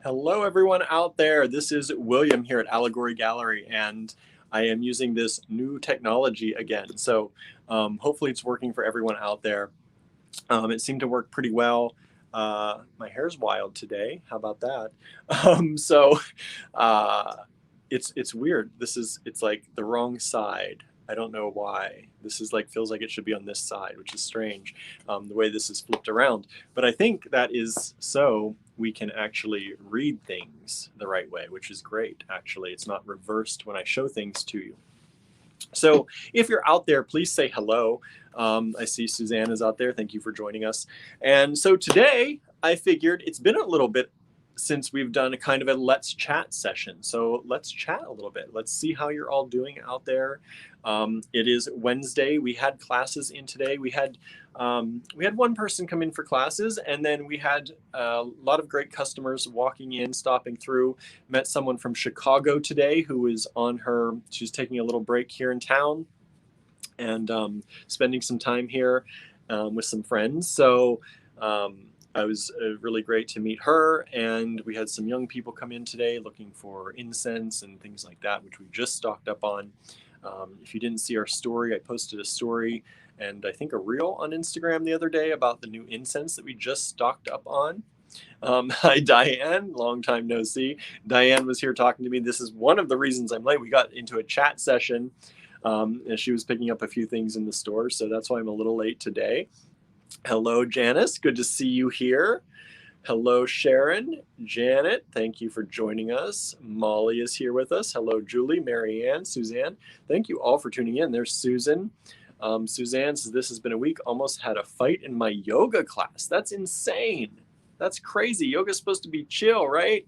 Hello, everyone out there. This is William here at Allegory Gallery, and I am using this new technology again. Hopefully it's working for everyone out there. It seemed to work pretty well. My hair's wild today. How about that? Um, so uh, it's weird. It's like the wrong side. I don't know why. This is like feels like it should be on this side, which is strange, the way this is flipped around. But I think that is so we can actually read things the right way, which is great. Actually, it's not reversed when I show things to you. So if you're out there, please say hello. I see Suzanne is out there. Thank you for joining us. And so today I figured it's been a little bit since we've done a kind of a let's chat session. So let's chat a little bit. Let's see how you're all doing out there. It is Wednesday. We had classes in today. We had one person come in for classes, and then we had a lot of great customers walking in, stopping through. Met someone from Chicago today who was she's taking a little break here in town and spending some time here with some friends. So I was really great to meet her, and we had some young people come in today looking for incense and things like that, which we just stocked up on. If you didn't see our story, I posted a story and I think a reel on Instagram the other day about the new incense that we just stocked up on. Hi, Diane. Long time no see. Diane was here talking to me. This is one of the reasons I'm late. We got into a chat session, and she was picking up a few things in the store, so that's why I'm a little late today. Hello, Janice. Good to see you here. Hello, Sharon. Janet, thank you for joining us. Molly is here with us. Hello, Julie, Marianne, Suzanne. Thank you all for tuning in. There's Susan. Suzanne says, this has been a week. Almost had a fight in my yoga class. That's insane. That's crazy. Yoga's supposed to be chill, right?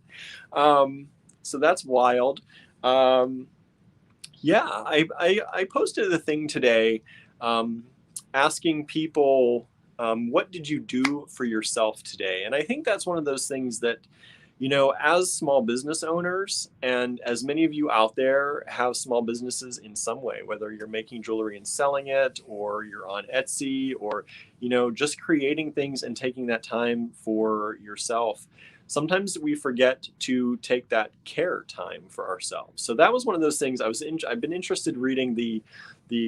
So that's wild. Yeah, I posted a thing today asking people, what did you do for yourself today? And I think that's one of those things that, as small business owners, and as many of you out there have small businesses in some way, whether you're making jewelry and selling it, or you're on Etsy, or, just creating things and taking that time for yourself. Sometimes we forget to take that care time for ourselves. So that was one of those things I've been interested reading the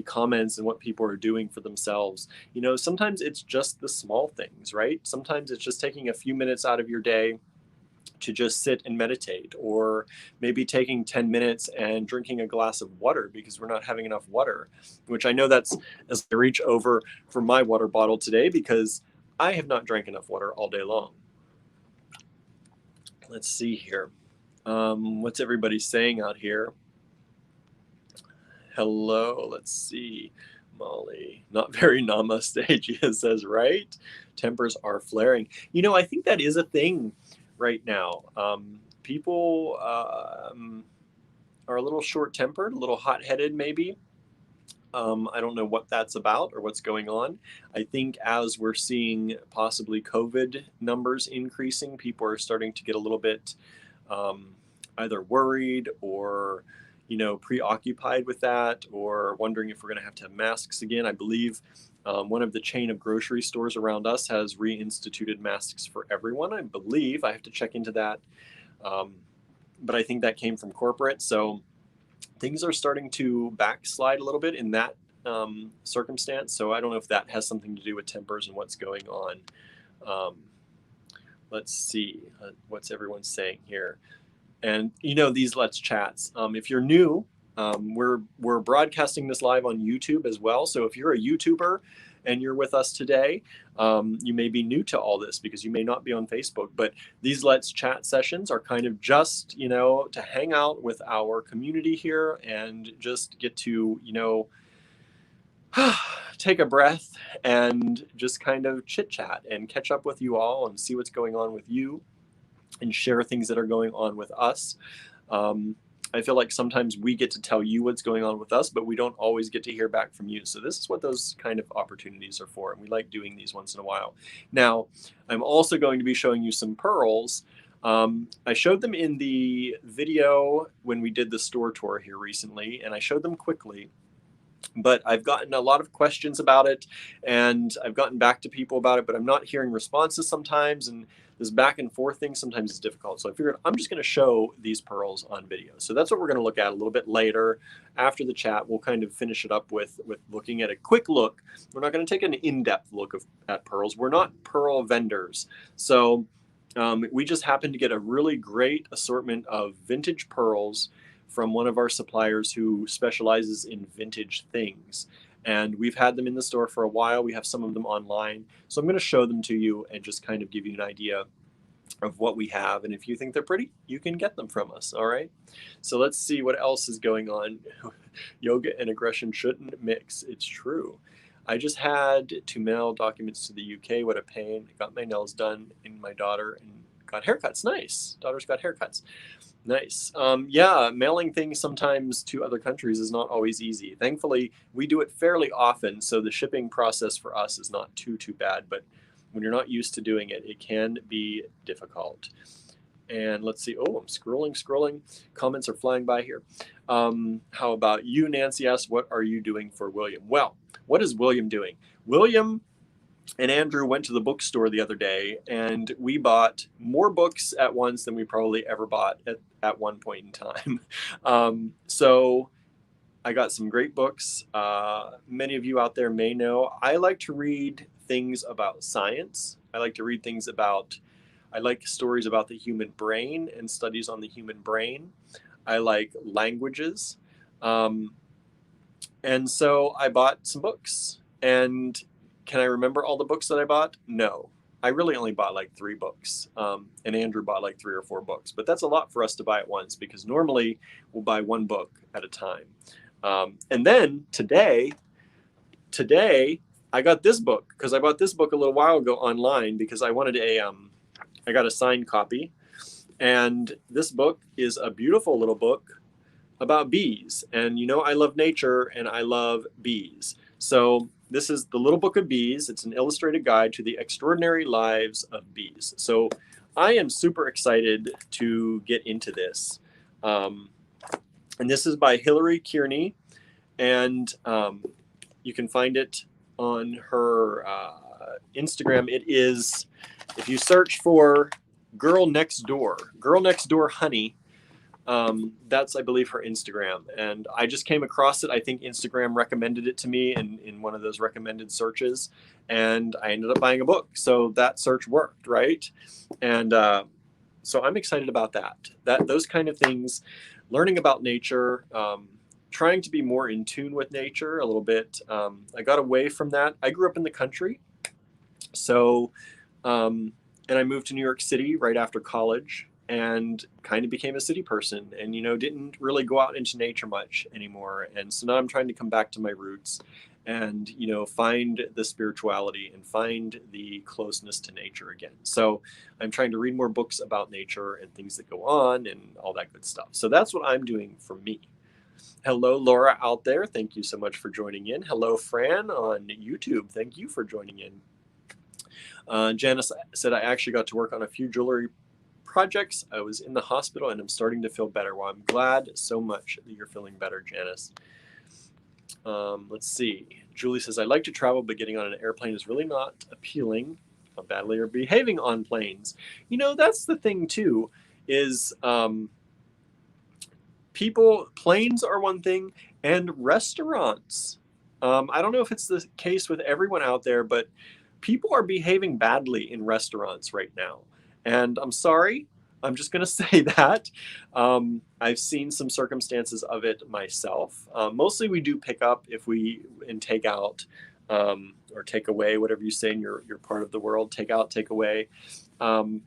comments and what people are doing for themselves. Sometimes it's just the small things, right? Sometimes it's just taking a few minutes out of your day to just sit and meditate, or maybe taking 10 minutes and drinking a glass of water because we're not having enough water, which I know that's as I reach over for my water bottle today because I have not drank enough water all day long. Let's see here. What's everybody saying out here? Hello, let's see. Molly, not very namaste, Gia says, right? Tempers are flaring. I think that is a thing right now. People are a little short-tempered, a little hot-headed maybe. I don't know what that's about or what's going on. I think as we're seeing possibly COVID numbers increasing, people are starting to get a little bit either worried or preoccupied with that, or wondering if we're going to have masks again. I believe one of the chain of grocery stores around us has reinstituted masks for everyone. I believe I have to check into that, but I think that came from corporate. So things are starting to backslide a little bit in that circumstance. So I don't know if that has something to do with tempers and what's going on. Let's see what's everyone saying here. And these Let's Chats. If you're new, we're broadcasting this live on YouTube as well. So if you're a YouTuber and you're with us today, you may be new to all this because you may not be on Facebook. But these Let's Chat sessions are kind of just to hang out with our community here and just get to take a breath and just kind of chit chat and catch up with you all and see what's going on with you, and share things that are going on with us. I feel like sometimes we get to tell you what's going on with us, but we don't always get to hear back from you. So this is what those kind of opportunities are for. And we like doing these once in a while. Now, I'm also going to be showing you some pearls. I showed them in the video when we did the store tour here recently, and I showed them quickly. but I've gotten a lot of questions about it, and I've gotten back to people about it, but I'm not hearing responses sometimes, and this back and forth thing sometimes is difficult. So I figured I'm just going to show these pearls on video. So that's what we're going to look at a little bit later after the chat. We'll kind of finish it up with looking at a quick look. We're not going to take an in-depth look at pearls. We're not pearl vendors. So we just happen to get a really great assortment of vintage pearls from one of our suppliers who specializes in vintage things. And we've had them in the store for a while. We have some of them online. So I'm going to show them to you and just kind of give you an idea of what we have. And if you think they're pretty, you can get them from us. All right. So let's see what else is going on. Yoga and aggression shouldn't mix. It's true. I just had to mail documents to the UK. What a pain. I got my nails done in my daughter and got haircuts. Nice. Daughter's got haircuts. Nice. Yeah, mailing things sometimes to other countries is not always easy. Thankfully, we do it fairly often, so the shipping process for us is not too bad. But when you're not used to doing it, it can be difficult. And let's see. Oh, I'm scrolling. Comments are flying by here. How about you, Nancy asks, what are you doing for William? Well, what is William doing? William and Andrew went to the bookstore the other day, and we bought more books at once than we probably ever bought at one point in time. So I got some great books. Many of you out there may know I like to read things about science. I like stories about the human brain and studies on the human brain. I like languages. And so I bought some books. And can I remember all the books that I bought? No. I really only bought like 3 books. And Andrew bought like 3 or 4 books. But that's a lot for us to buy at once because normally we'll buy 1 book at a time. And then today, I got this book because I bought this book a little while ago online because I wanted I got a signed copy. And this book is a beautiful little book about bees. And you know, I love nature and I love bees. So this is The Little Book of Bees. It's an illustrated guide to the extraordinary lives of bees. So I am super excited to get into this. And this is by Hillary Kearney. And you can find it on her Instagram. It is, if you search for Girl Next Door Honey, that's, I believe, her Instagram. And I just came across it. I think Instagram recommended it to me in one of those recommended searches. And I ended up buying a book. So that search worked, right? And so I'm excited about that. Those kind of things, learning about nature, trying to be more in tune with nature a little bit. I got away from that. I grew up in the country. So, and I moved to New York City right after college and kind of became a city person and, didn't really go out into nature much anymore. And so now I'm trying to come back to my roots and, find the spirituality and find the closeness to nature again. So I'm trying to read more books about nature and things that go on and all that good stuff. So that's what I'm doing for me. Hello, Laura out there. Thank you so much for joining in. Hello, Fran on YouTube. Thank you for joining in. Janice said, I actually got to work on a few jewelry projects. I was in the hospital and I'm starting to feel better. Well, I'm glad so much that you're feeling better, Janice. Let's see. Julie says, I like to travel, but getting on an airplane is really not appealing. How badly are behaving on planes? That's the thing too, is planes are one thing, and restaurants. I don't know if it's the case with everyone out there, but people are behaving badly in restaurants right now. And I'm sorry, I'm just going to say that. I've seen some circumstances of it myself. Mostly we do pick up and take out, or take away, whatever you say in your part of the world, take out, take away. But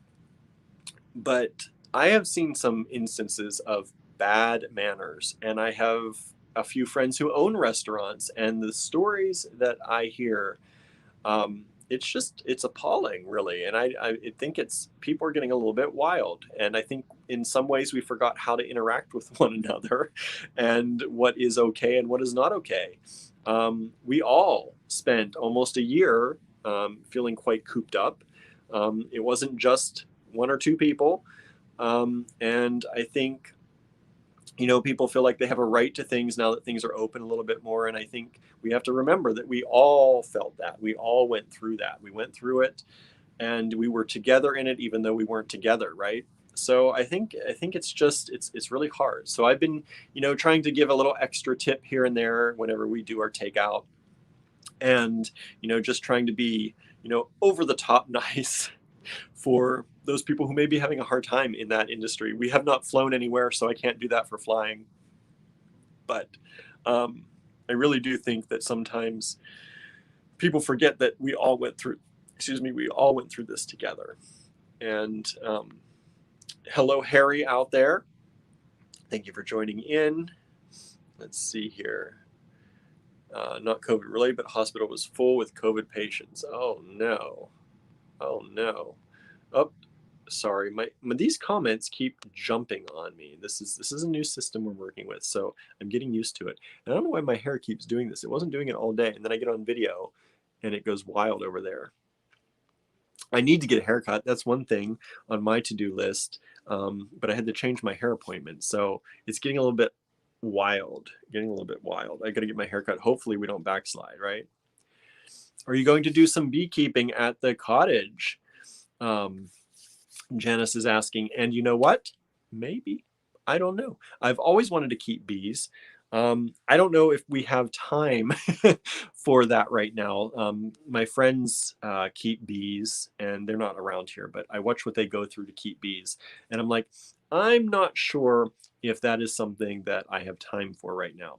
I have seen some instances of bad manners, and I have a few friends who own restaurants, and the stories that I hear, it's appalling, really. And I think people are getting a little bit wild, and I think in some ways we forgot how to interact with one another and what is okay and what is not okay. We all spent almost a year feeling quite cooped up. It wasn't just 1 or 2 people. And I think People feel like they have a right to things now that things are open a little bit more. And I think we have to remember that we all felt that. We all went through that. We went through it, and we were together in it, even though we weren't together, right? So I think it's really hard. So I've been, trying to give a little extra tip here and there whenever we do our takeout, and just trying to be, over the top nice for those people who may be having a hard time in that industry. We have not flown anywhere, so I can't do that for flying. But I really do think that sometimes people forget that we all went through, we all went through this together. And hello, Harry out there. Thank you for joining in. Let's see here. Not COVID related, but hospital was full with COVID patients. Oh no. Oh no. Oh, sorry. These comments keep jumping on me. This is a new system we're working with, so I'm getting used to it. And I don't know why my hair keeps doing this. It wasn't doing it all day, and then I get on video and it goes wild over there. I need to get a haircut. That's one thing on my to-do list. But I had to change my hair appointment, so it's getting a little bit wild. I got to get my haircut. Hopefully we don't backslide, right? Are you going to do some beekeeping at the cottage? Janice is asking, and you know what? Maybe. I don't know. I've always wanted to keep bees. I don't know if we have time for that right now. My friends keep bees, and they're not around here, but I watch what they go through to keep bees. And I'm like, I'm not sure if that is something that I have time for right now.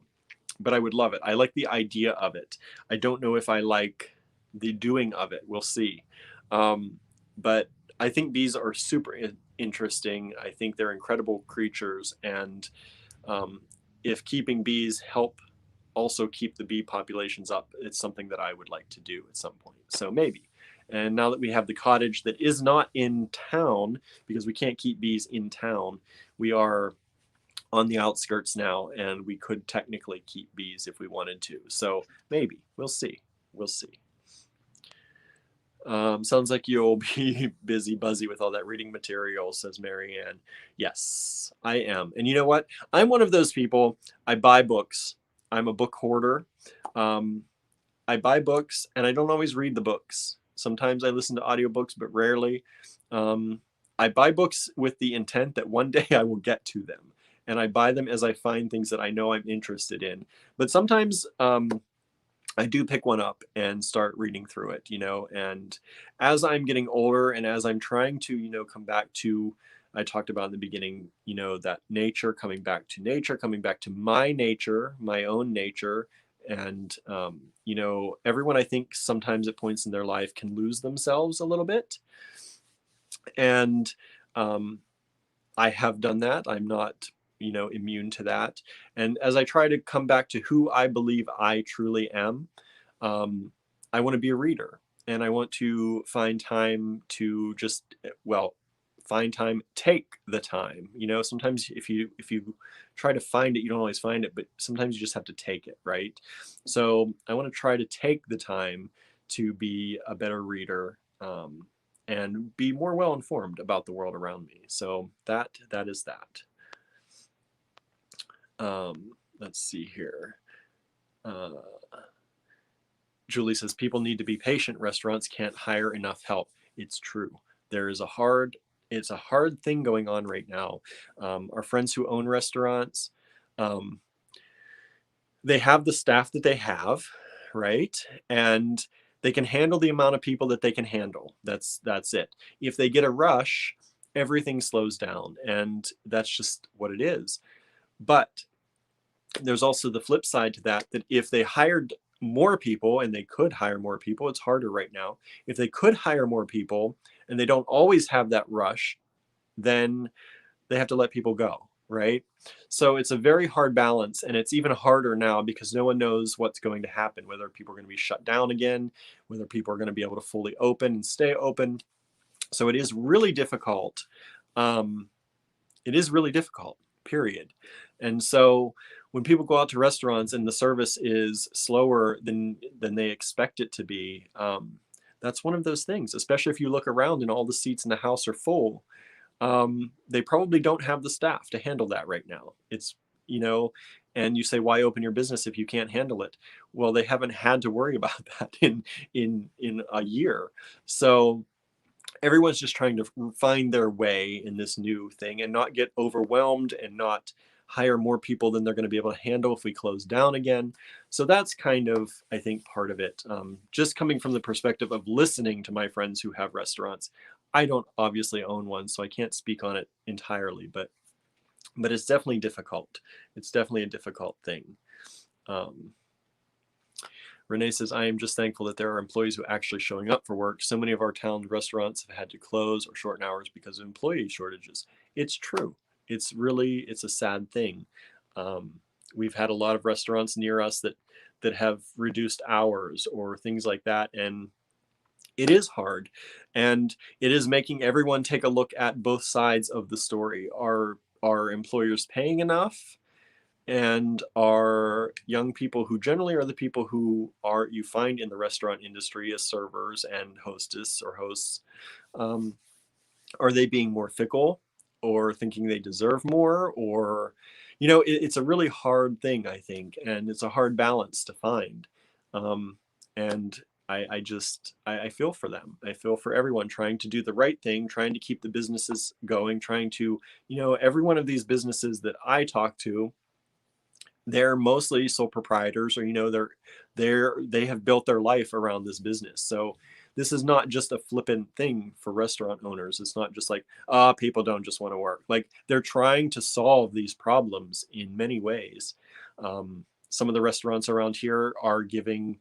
But I would love it. I like the idea of it. I don't know if I like the doing of it. We'll see. But I think bees are super interesting. I think they're incredible creatures. And if keeping bees help also keep the bee populations up, it's something that I would like to do at some point. So maybe. And now that we have the cottage that is not in town, because we can't keep bees in town, we are on the outskirts now, and we could technically keep bees if we wanted to. So maybe. We'll see. We'll see. Sounds like you'll be busy buzzy with all that reading material, says Marianne. Yes, I am. And you know what? I'm one of those people. I buy books. I'm a book hoarder. I buy books, and I don't always read the books. Sometimes I listen to audiobooks, but rarely. I buy books with the intent that one day I will get to them. And I buy them as I find things that I know I'm interested in. But sometimes I do pick one up and start reading through it, and as I'm getting older and as I'm trying to, come back to, I talked about in the beginning, that nature, coming back to my nature, my own nature. And, everyone, I think sometimes at points in their life can lose themselves a little bit. And I have done that. I'm not, immune to that. And as I try to come back to who I believe I truly am, I want to be a reader, and I want to find time to just, take the time. Sometimes if you try to find it, you don't always find it, but sometimes you just have to take it, right? So I want to try to take the time to be a better reader, and be more well informed about the world around me. So that is that. Let's see here. Julie says, people need to be patient. Restaurants can't hire enough help. It's true. It's a hard thing going on right now. Our friends who own restaurants, they have the staff that they have, right? And they can handle the amount of people that they can handle. That's it. If they get a rush, everything slows down, and that's just what it is. But there's also the flip side to that if they hired more people, and they could hire more people, it's harder right now. If they could hire more people and they don't always have that rush, then they have to let people go, right? So it's a very hard balance, and it's even harder now because no one knows what's going to happen, whether people are going to be shut down again, whether people are going to be able to fully open and stay open. So it is really difficult. Period. And so when people go out to restaurants and the service is slower than they expect it to be, that's one of those things, especially if you look around and all the seats in the house are full. They probably don't have the staff to handle that right now. It's and you say, why open your business if you can't handle it? Well, they haven't had to worry about that in a year. So everyone's just trying to find their way in this new thing and not get overwhelmed and not hire more people than they're going to be able to handle if we close down again. So that's kind of, I think, part of it. Just coming from the perspective of listening to my friends who have restaurants. I don't obviously own one, so I can't speak on it entirely, but it's definitely difficult. It's definitely a difficult thing. Renee says, I am just thankful that there are employees who are actually showing up for work. So many of our town restaurants have had to close or shorten hours because of employee shortages. It's true. It's a sad thing. We've had a lot of restaurants near us that have reduced hours or things like that. And it is hard. And it is making everyone take a look at both sides of the story. Are employers paying enough? And are young people, who generally are the people who you find in the restaurant industry as servers and hostess or hosts, are they being more fickle or thinking they deserve more? Or, it's a really hard thing, I think, and it's a hard balance to find. And I feel for them. I feel for everyone trying to do the right thing, trying to keep the businesses going, trying to, every one of these businesses that I talk to, they're mostly sole proprietors, or they have built their life around this business. So this is not just a flippant thing for restaurant owners. It's not just like, people don't just want to work. Like, they're trying to solve these problems in many ways. Some of the restaurants around here are giving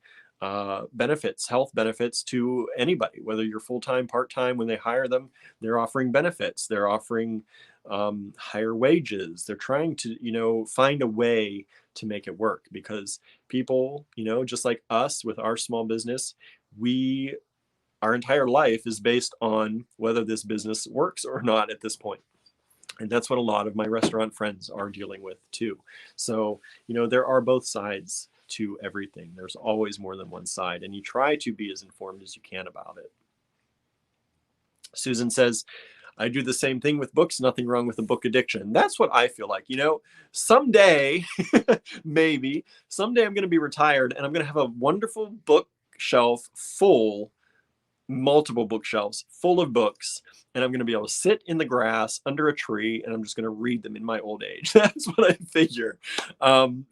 benefits, health benefits to anybody, whether you're full-time, part-time. When they hire them, they're offering benefits. They're offering higher wages. They're trying to, find a way to make it work, because people, just like us with our small business, our entire life is based on whether this business works or not at this point. And that's what a lot of my restaurant friends are dealing with too. So, there are both sides to everything. There's always more than one side, and you try to be as informed as you can about it. Susan says, I do the same thing with books. Nothing wrong with a book addiction. That's what I feel like. Someday, maybe, someday I'm going to be retired and I'm going to have a wonderful bookshelf full, multiple bookshelves full of books. And I'm going to be able to sit in the grass under a tree and I'm just going to read them in my old age. That's what I figure.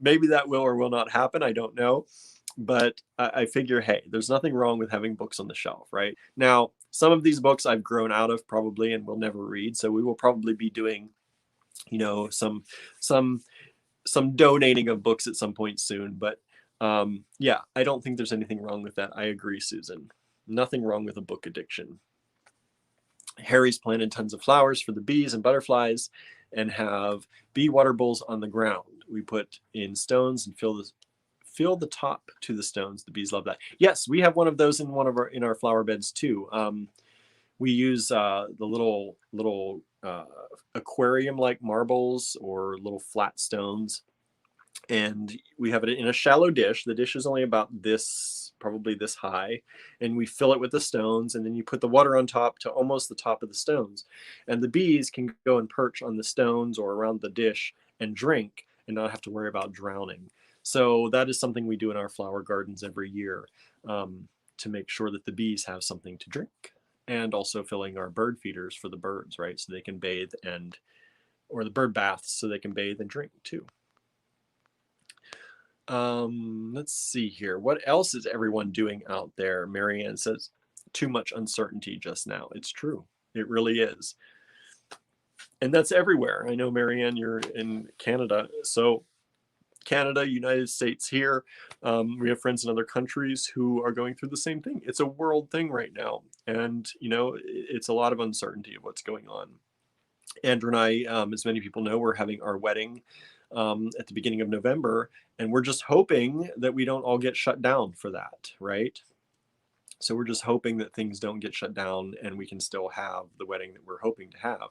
Maybe that will or will not happen. I don't know. But I figure, hey, there's nothing wrong with having books on the shelf, right? Now, some of these books I've grown out of probably and will never read. So we will probably be doing, some donating of books at some point soon. But yeah, I don't think there's anything wrong with that. I agree, Susan. Nothing wrong with a book addiction. Harry's planted tons of flowers for the bees and butterflies and have bee water bowls on the ground. We put in stones and fill the top to the stones. The bees love that. Yes, we have one of those in our flower beds too. We use the little aquarium-like marbles or little flat stones, and we have it in a shallow dish. The dish is only about probably this high, and we fill it with the stones, and then you put the water on top to almost the top of the stones, and the bees can go and perch on the stones or around the dish and drink and not have to worry about drowning. So that is something we do in our flower gardens every year, to make sure that the bees have something to drink, and also filling our bird feeders for the birds, right? So they can bathe or the bird baths so they can bathe and drink too. Let's see here. What else is everyone doing out there? Marianne says, too much uncertainty just now. It's true. It really is. And that's everywhere. I know, Marianne, you're in Canada. So Canada, United States here. We have friends in other countries who are going through the same thing. It's a world thing right now. And, it's a lot of uncertainty of what's going on. Andrew and I, as many people know, we're having our wedding at the beginning of November, and we're just hoping that we don't all get shut down for that, right? So we're just hoping that things don't get shut down and we can still have the wedding that we're hoping to have.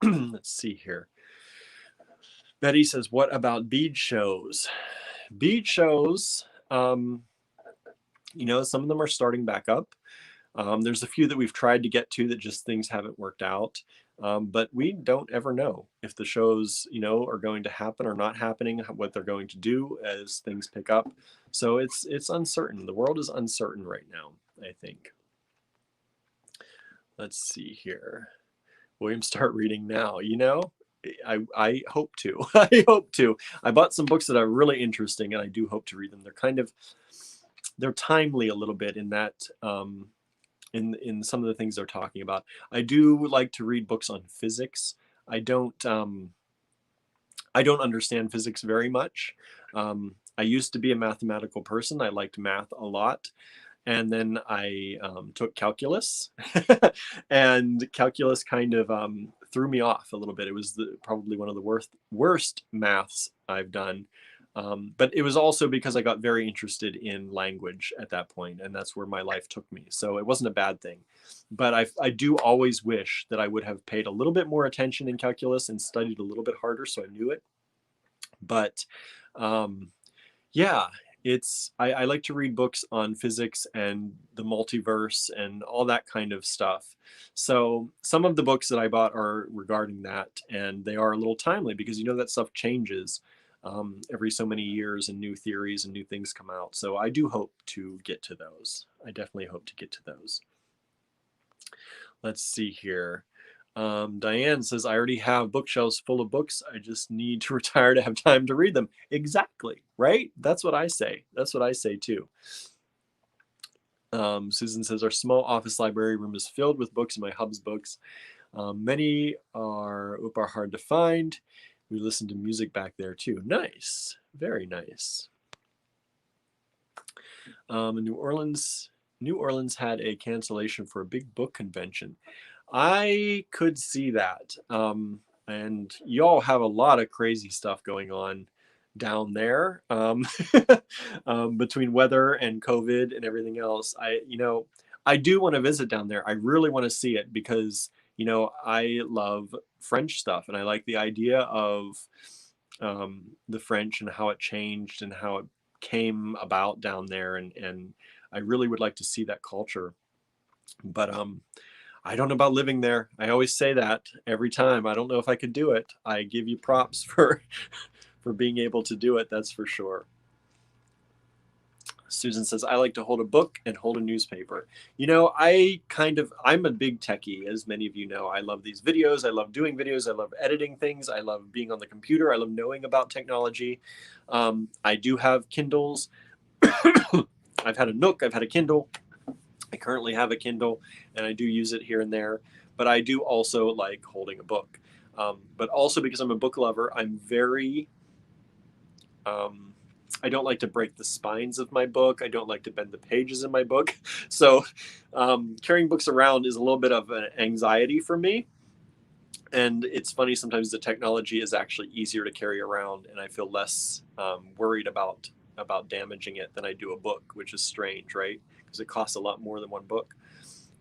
Let's see here. Betty says, what about bead shows? Bead shows, some of them are starting back up. There's a few that we've tried to get to that just things haven't worked out. But we don't ever know if the shows, are going to happen or not happening, what they're going to do as things pick up. So it's uncertain. The world is uncertain right now, I think. Let's see here. William, start reading now. I hope to. I hope to. I bought some books that are really interesting, and I do hope to read them. They're timely a little bit in that in some of the things they're talking about. I do like to read books on physics. I don't understand physics very much. I used to be a mathematical person. I liked math a lot. And then I took calculus, and calculus kind of threw me off a little bit. It was probably one of the worst maths I've done. But it was also because I got very interested in language at that point, and that's where my life took me. So it wasn't a bad thing. But I do always wish that I would have paid a little bit more attention in calculus and studied a little bit harder so I knew it. But yeah, I like to read books on physics and the multiverse and all that kind of stuff. So some of the books that I bought are regarding that, and they are a little timely because that stuff changes every so many years, and new theories and new things come out. So I do hope to get to those. I definitely hope to get to those. Let's see here. Diane says, I already have bookshelves full of books. I just need to retire to have time to read them. Exactly, right? That's what I say. That's what I say too. Susan says, our small office library room is filled with books in my hub's books. Many are hard to find. We listen to music back there too. Nice, very nice. New Orleans had a cancellation for a big book convention. I could see that. And y'all have a lot of crazy stuff going on down there between weather and COVID and everything else. I do want to visit down there. I really want to see it because, I love French stuff, and I like the idea of the French and how it changed and how it came about down there. And I really would like to see that culture. But I don't know about living there. I always say that every time. I don't know if I could do it. I give you props for being able to do it. That's for sure. Susan says, I like to hold a book and hold a newspaper. I'm a big techie, as many of you know. I love these videos. I love doing videos. I love editing things. I love being on the computer. I love knowing about technology. I do have Kindles. I've had a Nook. I've had a Kindle. I currently have a Kindle, and I do use it here and there. But I do also like holding a book. But also because I'm a book lover, I'm very... I don't like to break the spines of my book. I don't like to bend the pages in my book. So carrying books around is a little bit of an anxiety for me. And it's funny, sometimes the technology is actually easier to carry around, and I feel less worried about damaging it than I do a book, which is strange, right? Because it costs a lot more than one book.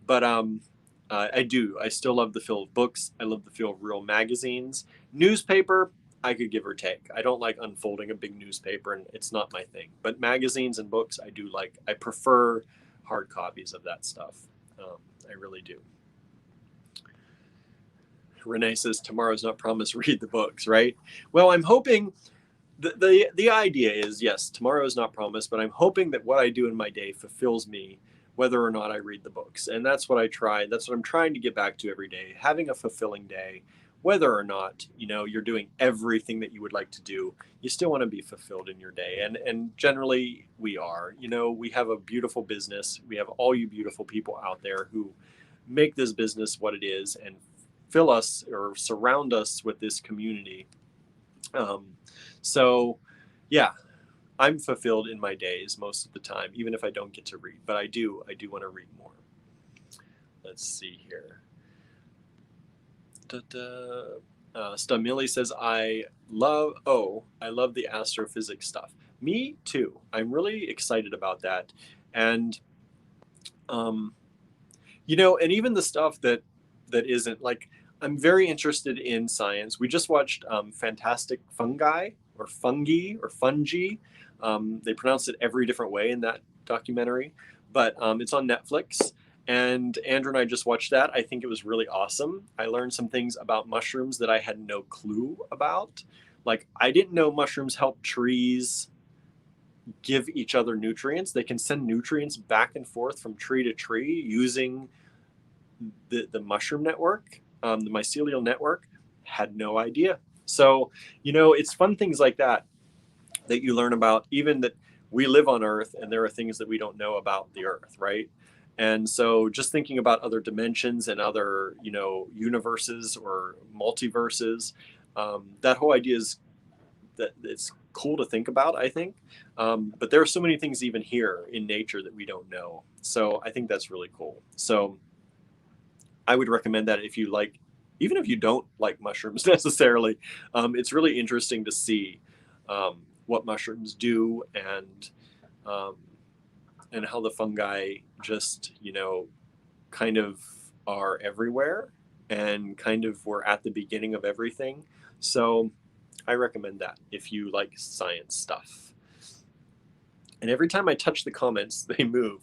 But I still love the feel of books. I love the feel of real magazines. Newspaper, I could give or take. I don't like unfolding a big newspaper, and it's not my thing. But magazines and books, I do like. I prefer hard copies of that stuff. I really do. Renee says, tomorrow's not promised, read the books, right? Well, I'm hoping, the idea is, yes, tomorrow is not promised, but I'm hoping that what I do in my day fulfills me, whether or not I read the books. And that's what that's what I'm trying to get back to every day, having a fulfilling day. Whether or not, you're doing everything that you would like to do, you still want to be fulfilled in your day. And generally we are. We have a beautiful business. We have all you beautiful people out there who make this business what it is and fill us or surround us with this community. So yeah, I'm fulfilled in my days most of the time, even if I don't get to read, but I do want to read more. Let's see here. Stamili says, I love the astrophysics stuff. Me too. I'm really excited about that. And, and even the stuff that isn't, like, I'm very interested in science. We just watched Fantastic Fungi or Fungi or Fungi. They pronounce it every different way in that documentary, but it's on Netflix. And Andrew and I just watched that. I think it was really awesome. I learned some things about mushrooms that I had no clue about. Like, I didn't know mushrooms help trees give each other nutrients. They can send nutrients back and forth from tree to tree using the mushroom network, the mycelial network. Had no idea. So, it's fun things like that that you learn about, even that we live on Earth and there are things that we don't know about the Earth, right? And so just thinking about other dimensions and other, universes or multiverses, that whole idea is that it's cool to think about, I think. But there are so many things even here in nature that we don't know. So I think that's really cool. So I would recommend that if you like, even if you don't like mushrooms necessarily, it's really interesting to see what mushrooms do, um, and how the fungi just, kind of are everywhere and kind of were at the beginning of everything. So I recommend that if you like science stuff. And every time I touch the comments, they move.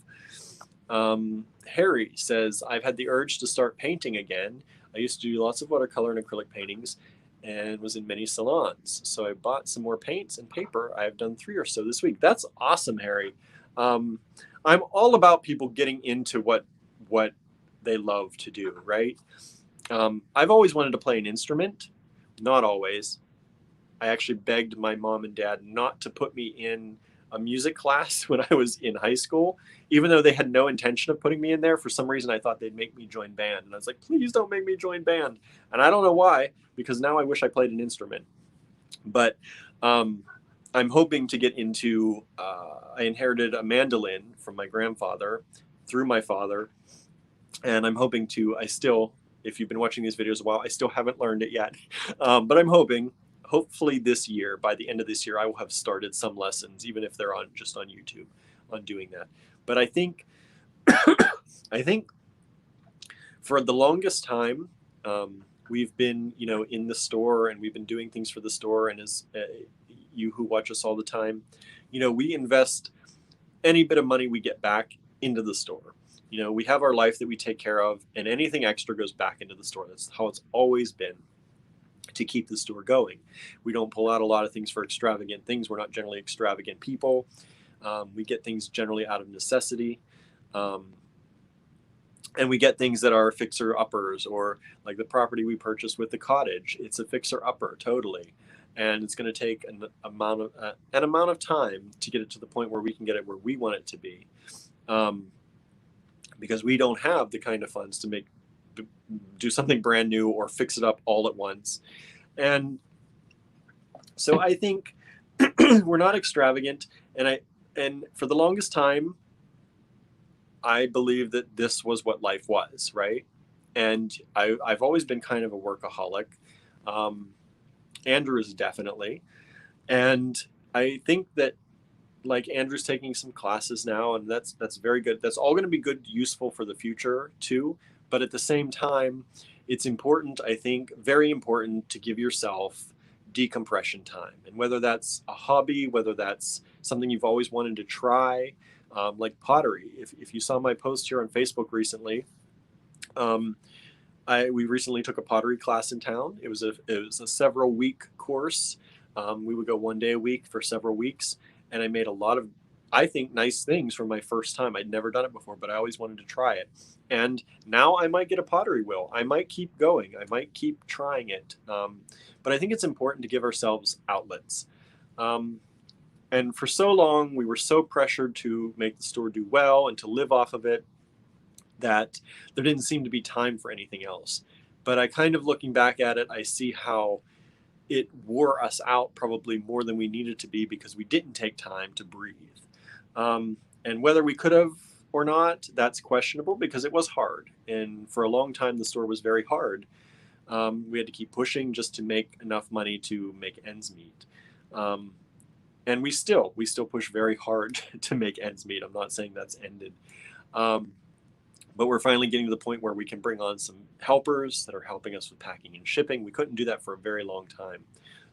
Harry says, I've had the urge to start painting again. I used to do lots of watercolor and acrylic paintings and was in many salons. So I bought some more paints and paper. I've done 3 or so this week. That's awesome, Harry. I'm all about people getting into what they love to do, right? I've always wanted to play an instrument. Not always. I actually begged my mom and dad not to put me in a music class when I was in high school, even though they had no intention of putting me in there. For some reason, I thought they'd make me join band. And I was like, please don't make me join band. And I don't know why, because now I wish I played an instrument. But I'm hoping to get into, I inherited a mandolin from my grandfather through my father. And I'm hoping to, if you've been watching these videos a while, I still haven't learned it yet. But I'm hopefully this year, by the end of this year, I will have started some lessons, even if they're just on YouTube, on doing that. But I think I think for the longest time, we've been, in the store, and we've been doing things for the store. And as you who watch us all the time, we invest any bit of money we get back into the store. We have our life that we take care of, and anything extra goes back into the store. That's how it's always been, to keep the store going. We don't pull out a lot of things for extravagant things. We're not generally extravagant people. We get things generally out of necessity. And we get things that are fixer uppers, or like the property we purchased with the cottage. It's a fixer upper, totally. And it's going to take an amount of time to get it to the point where we can get it where we want it to be. Because we don't have the kind of funds to do something brand new or fix it up all at once. And so I think we're not extravagant. And for the longest time, I believe that this was what life was, right? And I've always been kind of a workaholic. Andrew is definitely. And I think that, like, Andrew's taking some classes now, and that's very good. That's all going to be good, useful for the future too. But at the same time, it's important, I think, very important, to give yourself decompression time. And whether that's a hobby, whether that's something you've always wanted to try, like pottery. If you saw my post here on Facebook recently, we recently took a pottery class in town. It was a several week course. We would go 1 day a week for several weeks, and I made a lot of, I think, nice things from my first time. I'd never done it before, but I always wanted to try it. And now I might get a pottery wheel. I might keep going. I might keep trying it. But I think it's important to give ourselves outlets. And for so long, we were so pressured to make the store do well and to live off of it, that there didn't seem to be time for anything else. But I kind of, looking back at it, I see how it wore us out probably more than we needed to be, because we didn't take time to breathe. And whether we could have or not, that's questionable, because it was hard. And for a long time, the store was very hard. We had to keep pushing just to make enough money to make ends meet. And we still push very hard to make ends meet. I'm not saying that's ended. But we're finally getting to the point where we can bring on some helpers that are helping us with packing and shipping. We couldn't do that for a very long time.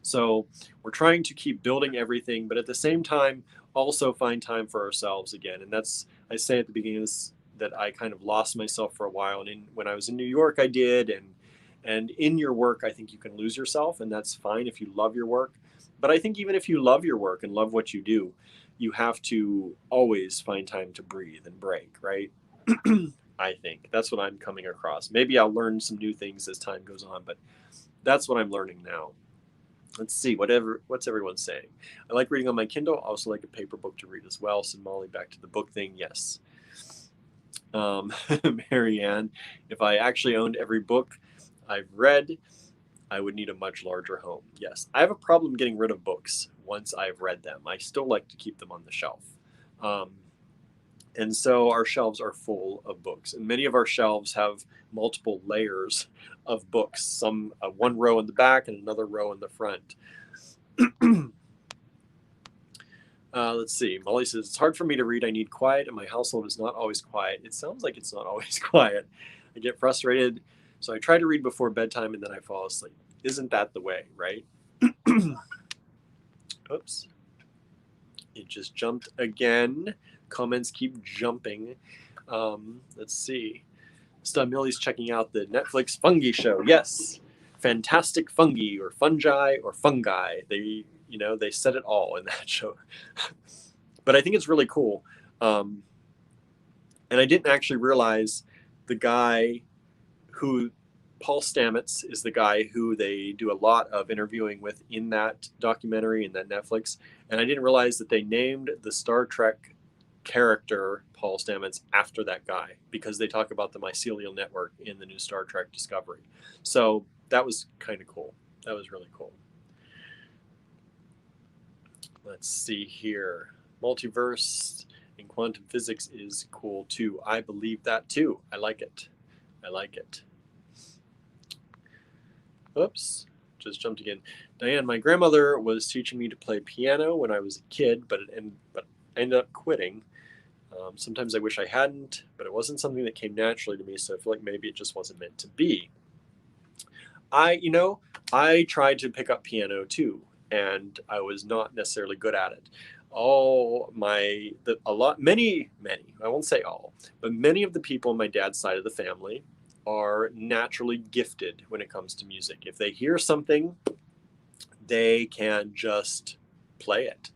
So we're trying to keep building everything, but at the same time, also find time for ourselves again. And that's, I say at the beginning of that I kind of lost myself for a while. And when I was in New York, I did. And in your work, I think you can lose yourself, and that's fine if you love your work. But I think even if you love your work and love what you do, you have to always find time to breathe and break, right? I think that's what I'm coming across. Maybe I'll learn some new things as time goes on, but that's what I'm learning now. Let's see, what's everyone saying? I like reading on my Kindle. I also like a paper book to read as well. Said Molly, back to the book thing. Yes. Marianne, if I actually owned every book I've read, I would need a much larger home. Yes, I have a problem getting rid of books once I've read them. I still like to keep them on the shelf. And so our shelves are full of books, and many of our shelves have multiple layers of books, some one row in the back and another row in the front. Let's see. Molly says, it's hard for me to read. I need quiet, and my household is not always quiet. It sounds like it's not always quiet. I get frustrated, so I try to read before bedtime, and then I fall asleep. Isn't that the way, right? Oops. It just jumped again. Comments keep jumping. Let's see. Millie's checking out the Netflix Fungi show. Yes. Fantastic fungi or fungi or fungi. They said it all in that show. But I think it's really cool. And I didn't actually realize the guy who, Paul Stamets, is the guy who they do a lot of interviewing with in that documentary, in that Netflix. And I didn't realize that they named the Star Trek character Paul Stamets after that guy, because they talk about the mycelial network in the new Star Trek Discovery. So that was kind of cool. That was really cool. Let's see here. Multiverse in quantum physics is cool too. I believe that too. I like it. I like it. Oops, just jumped again. Diane, my grandmother was teaching me to play piano when I was a kid, but I ended up quitting. Sometimes I wish I hadn't, but it wasn't something that came naturally to me, so I feel like maybe it just wasn't meant to be. I tried to pick up piano too, and I was not necessarily good at it. Many, I won't say all, but many of the people on my dad's side of the family are naturally gifted when it comes to music. If they hear something, they can just play it.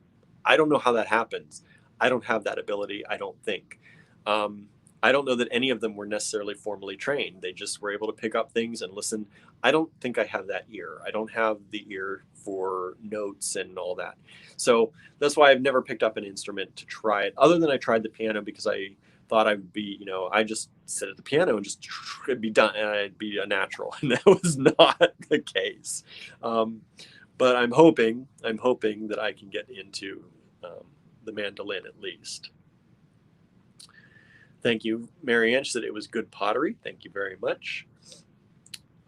I don't know how that happens. I don't have that ability, I don't think. I don't know that any of them were necessarily formally trained. They just were able to pick up things and listen. I don't think I have that ear. I don't have the ear for notes and all that. So that's why I've never picked up an instrument to try it, other than I tried the piano because I thought I would be, I just sit at the piano and just it'd be done and I'd be a natural. And that was not the case. But I'm hoping that I can get into the mandolin at least. Thank you, Marianne. She said it was good pottery. Thank you very much.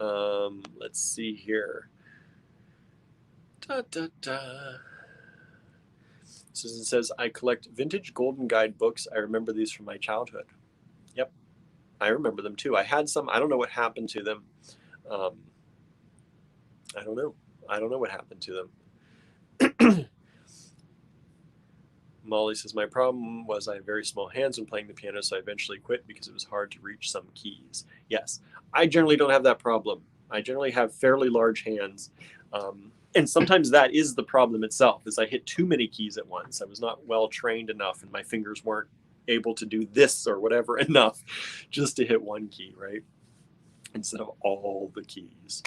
Let's see here. Susan says, I collect vintage Golden Guide books. I remember these from my childhood. Yep, I remember them too. I had some. I don't know what happened to them. I don't know. I don't know what happened to them. Molly says, my problem was I have very small hands when playing the piano, so I eventually quit because it was hard to reach some keys. Yes, I generally don't have that problem. I generally have fairly large hands. And sometimes that is the problem itself, is I hit too many keys at once. I was not well trained enough and my fingers weren't able to do this or whatever enough just to hit one key, right? Instead of all the keys.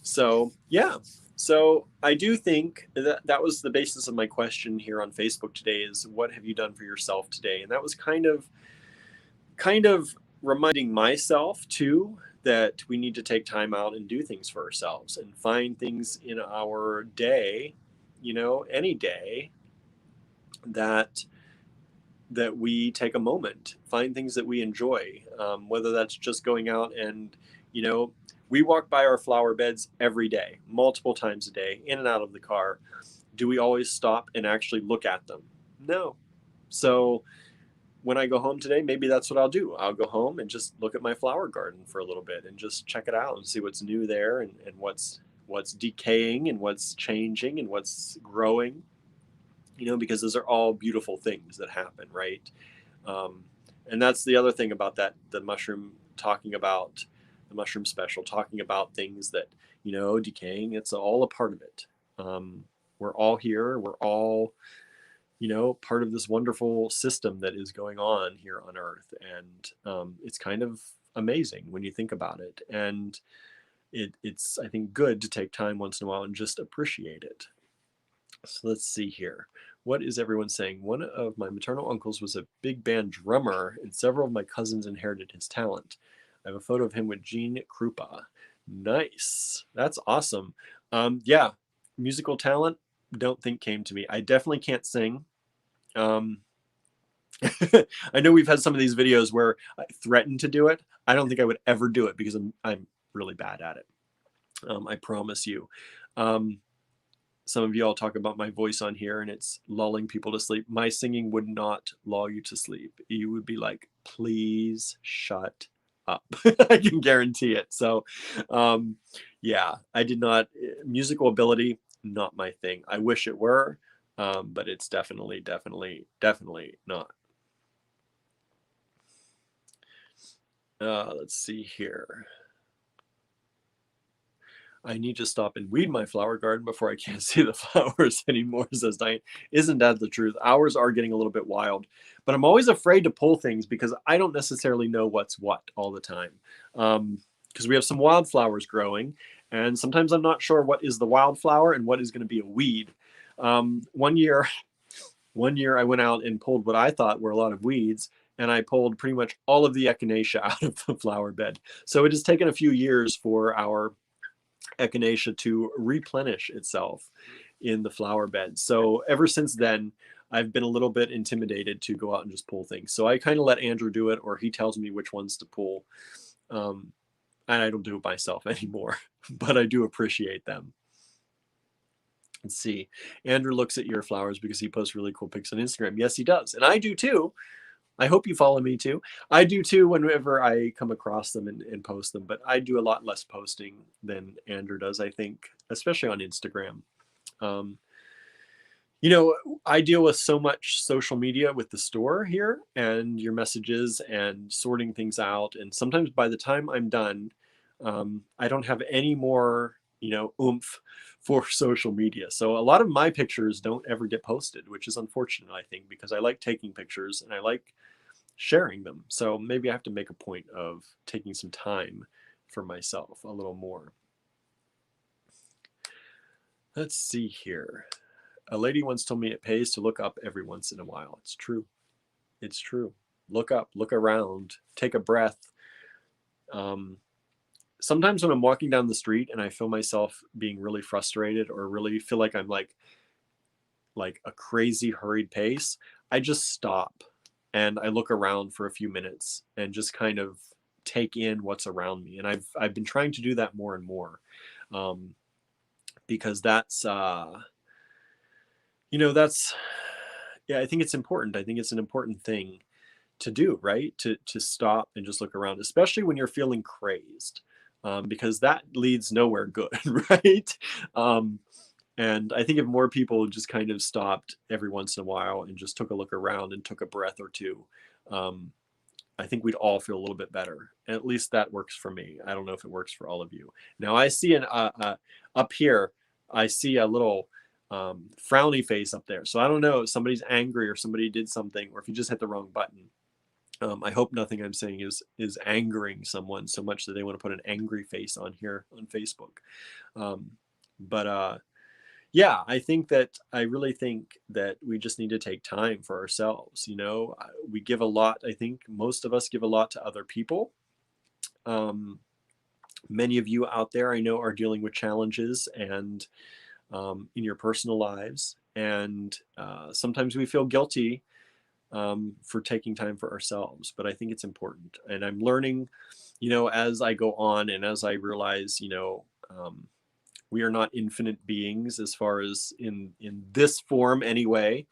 So, yeah. So I do think that was the basis of my question here on Facebook today, is what have you done for yourself today? And that was kind of reminding myself too that we need to take time out and do things for ourselves and find things in our day, any day, that we take a moment, find things that we enjoy, whether that's just going out and, we walk by our flower beds every day, multiple times a day, in and out of the car. Do we always stop and actually look at them? No. So when I go home today, maybe that's what I'll do. I'll go home and just look at my flower garden for a little bit and just check it out and see what's new there and what's decaying and what's changing and what's growing, because those are all beautiful things that happen, right? And that's the other thing about that, the mushroom special, talking about things that, decaying, it's all a part of it. We're all here. We're all, part of this wonderful system that is going on here on Earth. And it's kind of amazing when you think about it. And it's, I think, good to take time once in a while and just appreciate it. So let's see here. What is everyone saying? One of my maternal uncles was a big band drummer, and several of my cousins inherited his talent. I have a photo of him with Gene Krupa. Nice. That's awesome. Yeah, musical talent, don't think came to me. I definitely can't sing. I know we've had some of these videos where I threatened to do it. I don't think I would ever do it because I'm really bad at it. I promise you. Some of you all talk about my voice on here and it's lulling people to sleep. My singing would not lull you to sleep. You would be like, please shut up. I can guarantee it. So yeah, I did not, musical ability, not my thing. I wish it were, but it's definitely not. Let's see here. I need to stop and weed my flower garden before I can't see the flowers anymore, says Diane. Isn't that the truth? Ours are getting a little bit wild, but I'm always afraid to pull things because I don't necessarily know what's what all the time. Because we have some wildflowers growing, and sometimes I'm not sure what is the wildflower and what is going to be a weed. One year I went out and pulled what I thought were a lot of weeds, and I pulled pretty much all of the echinacea out of the flower bed. So it has taken a few years for our echinacea to replenish itself in the flower bed. So ever since then, I've been a little bit intimidated to go out and just pull things. So I kind of let Andrew do it, or he tells me which ones to pull. And I don't do it myself anymore, but I do appreciate them. Let's see. Andrew looks at your flowers because he posts really cool pics on Instagram. Yes, he does. And I do too. I hope you follow me too. I do too whenever I come across them and post them, but I do a lot less posting than Andrew does, I think, especially on Instagram. I deal with so much social media with the store here and your messages and sorting things out. And sometimes by the time I'm done, I don't have any more, oomph for social media. So a lot of my pictures don't ever get posted, which is unfortunate, I think, because I like taking pictures and I like sharing them. So maybe I have to make a point of taking some time for myself a little more. Let's see here. A lady once told me it pays to look up every once in a while. It's true. It's true. Look up, look around, take a breath. Sometimes when I'm walking down the street and I feel myself being really frustrated or really feel like I'm like a crazy hurried pace, I just stop and I look around for a few minutes and just kind of take in what's around me. And I've been trying to do that more and more, because that's yeah, I think it's important. I think it's an important thing to do, right? To stop and just look around, especially when you're feeling crazed, because that leads nowhere good, right? And I think if more people just kind of stopped every once in a while and just took a look around and took a breath or two, I think we'd all feel a little bit better. And at least that works for me. I don't know if it works for all of you. Now I see up here, I see a little frowny face up there. So I don't know if somebody's angry or somebody did something, or if you just hit the wrong button. I hope nothing I'm saying is angering someone so much that they want to put an angry face on here on Facebook. Yeah, I really think that we just need to take time for ourselves. We give a lot. I think most of us give a lot to other people. Many of you out there I know are dealing with challenges and in your personal lives. And sometimes we feel guilty for taking time for ourselves, but I think it's important. And I'm learning, as I go on and as I realize, we are not infinite beings as far as in this form anyway.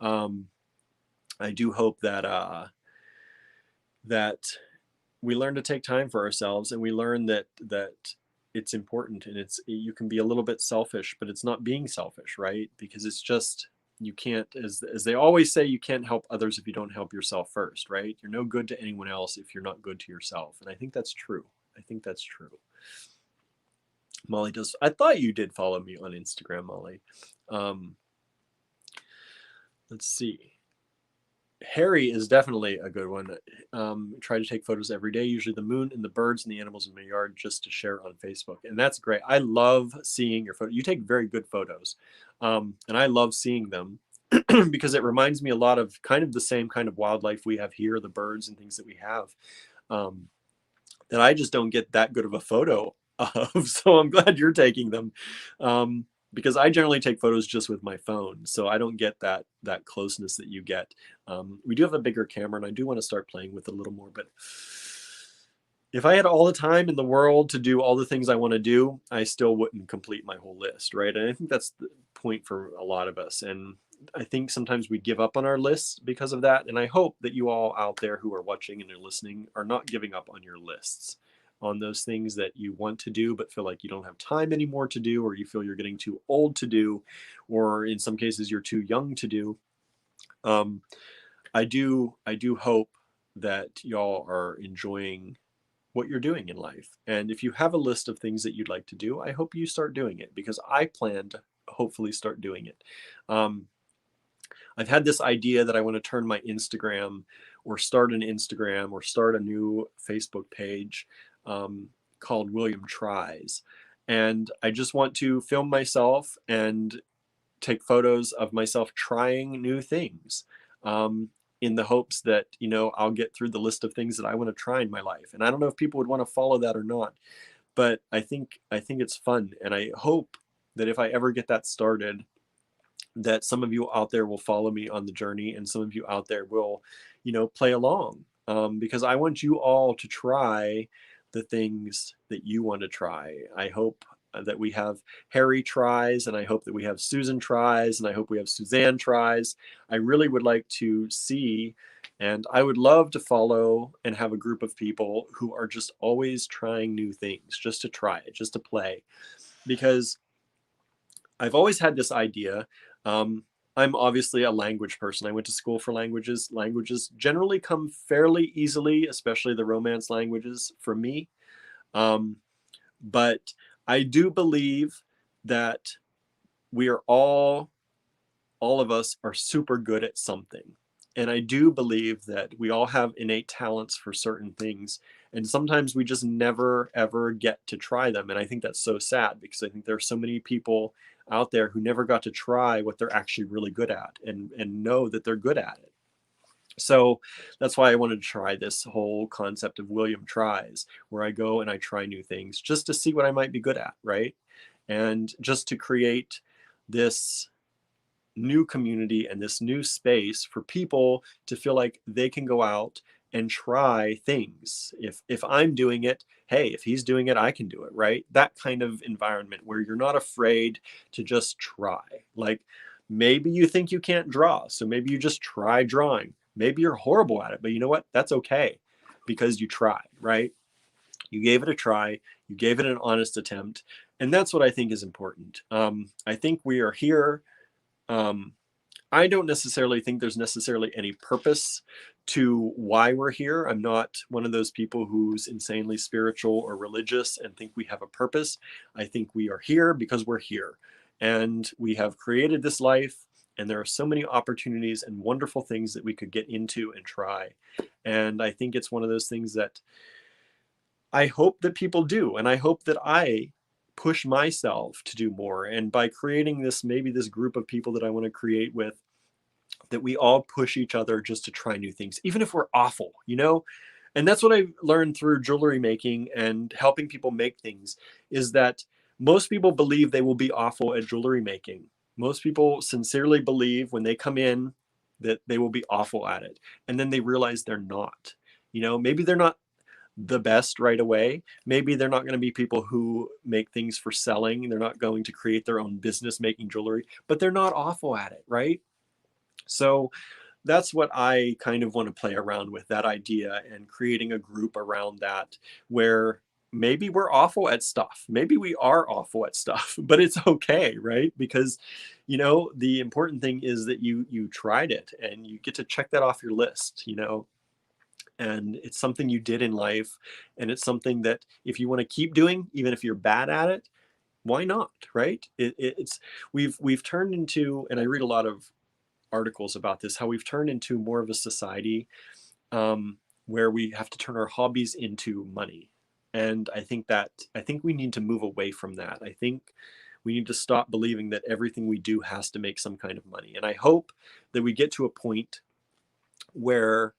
I do hope that that we learn to take time for ourselves, and we learn that it's important, and you can be a little bit selfish, but it's not being selfish, right? Because it's just you can't, as they always say, you can't help others if you don't help yourself first, right? You're no good to anyone else if you're not good to yourself. And I think that's true. I think that's true. Molly does. I thought you did follow me on Instagram, Molly. Let's see. Harry is definitely a good one. Try to take photos every day, usually the moon and the birds and the animals in my yard, just to share on Facebook. And that's great. I love seeing your photo. You take very good photos. And I love seeing them because it reminds me a lot of kind of the same kind of wildlife we have here, the birds and things that we have, that I just don't get that good of a photo of. So I'm glad you're taking them. Because I generally take photos just with my phone, so I don't get that closeness that you get. We do have a bigger camera, and I do want to start playing with it a little more. But if I had all the time in the world to do all the things I want to do, I still wouldn't complete my whole list, right? And I think that's the point for a lot of us. And I think sometimes we give up on our lists because of that. And I hope that you all out there who are watching and are listening are not giving up on your lists, on those things that you want to do but feel like you don't have time anymore to do, or you feel you're getting too old to do, or in some cases you're too young to do. I do hope that y'all are enjoying what you're doing in life. And if you have a list of things that you'd like to do, I hope you start doing it, because I plan to hopefully start doing it. I've had this idea that I want to turn my Instagram, or start an Instagram, or start a new Facebook page called William Tries. And I just want to film myself and take photos of myself trying new things, in the hopes that, you know, I'll get through the list of things that I want to try in my life. And I don't know if people would want to follow that or not, but I think it's fun. And I hope that if I ever get that started, that some of you out there will follow me on the journey, and some of you out there will, you know, play along, because I want you all to try the things that you want to try. I hope that we have Harry tries, and I hope that we have Susan tries, and I hope we have Suzanne tries. I really would like to see, and I would love to follow and have a group of people who are just always trying new things, just to try it, just to play. Because I've always had this idea. I'm obviously a language person. I went to school for languages. Languages generally come fairly easily, especially the Romance languages for me. But I do believe that we are all of us are super good at something. And I do believe that we all have innate talents for certain things. And sometimes we just never, ever get to try them. And I think that's so sad, because I think there are so many people out there who never got to try what they're actually really good at, and know that they're good at it. So that's why I wanted to try this whole concept of William Tries, where I go and I try new things just to see what I might be good at, right? And just to create this new community and this new space for people to feel like they can go out and try things. If I'm doing it, hey, if he's doing it, I can do it, right? That kind of environment where you're not afraid to just try. Like, maybe you think you can't draw, so maybe you just try drawing. Maybe you're horrible at it, but you know what? That's okay, because you tried, right? You gave it a try. You gave it an honest attempt. And that's what I think is important. I think we are here. I don't necessarily think there's necessarily any purpose to why we're here. I'm not one of those people who's insanely spiritual or religious and think we have a purpose. I think we are here because we're here, and we have created this life, and there are so many opportunities and wonderful things that we could get into and try. And I think it's one of those things that I hope that people do, and I hope that I push myself to do more. And by creating this, maybe this group of people that I want to create with, that we all push each other just to try new things, even if we're awful, you know? And that's what I've learned through jewelry making and helping people make things, is that most people believe they will be awful at jewelry making. Most people sincerely believe when they come in that they will be awful at it. And then they realize they're not. You know, maybe they're not the best right away. Maybe they're not going to be people who make things for selling. They're not going to create their own business making jewelry, but they're not awful at it, right? So that's what I kind of want to play around with, that idea, and creating a group around that, where maybe we're awful at stuff. Maybe we are awful at stuff, but it's okay, right? Because, the important thing is that you tried it and you get to check that off your list, and it's something you did in life, and it's something that if you want to keep doing, even if you're bad at it, why not, right? It's we've turned into, and I read a lot of articles about this, how we've turned into more of a society where we have to turn our hobbies into money. And I think we need to move away from that. I think we need to stop believing that everything we do has to make some kind of money. And I hope that we get to a point where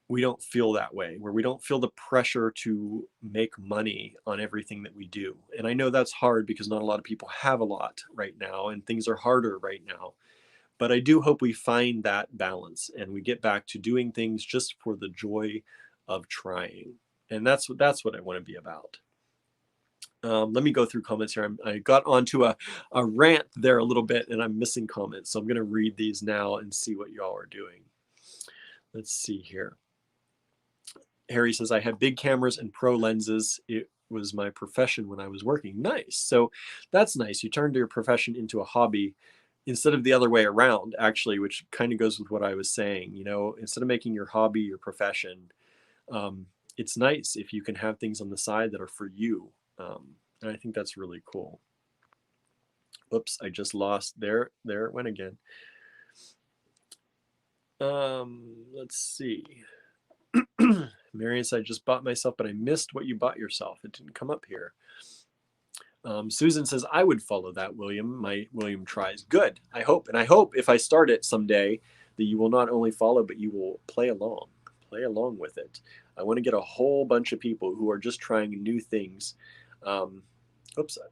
we don't feel that way, where we don't feel the pressure to make money on everything that we do. And I know that's hard because not a lot of people have a lot right now and things are harder right now. But I do hope we find that balance and we get back to doing things just for the joy of trying. And that's what I want to be about. Let me go through comments here. I got onto a rant there a little bit and I'm missing comments. So I'm going to read these now and see what y'all are doing. Let's see here. Harry says, I have big cameras and pro lenses. It was my profession when I was working. Nice. So that's nice. You turned your profession into a hobby instead of the other way around, actually, which kind of goes with what I was saying. Instead of making your hobby your profession, it's nice if you can have things on the side that are for you. And I think that's really cool. Oops, I just lost. There it went again. Let's see. Marion said, I just bought myself, but I missed what you bought yourself. It didn't come up here. Susan says, I would follow that, William. My William tries. Good. I hope if I start it someday that you will not only follow, but you will play along with it. I want to get a whole bunch of people who are just trying new things. Oops, I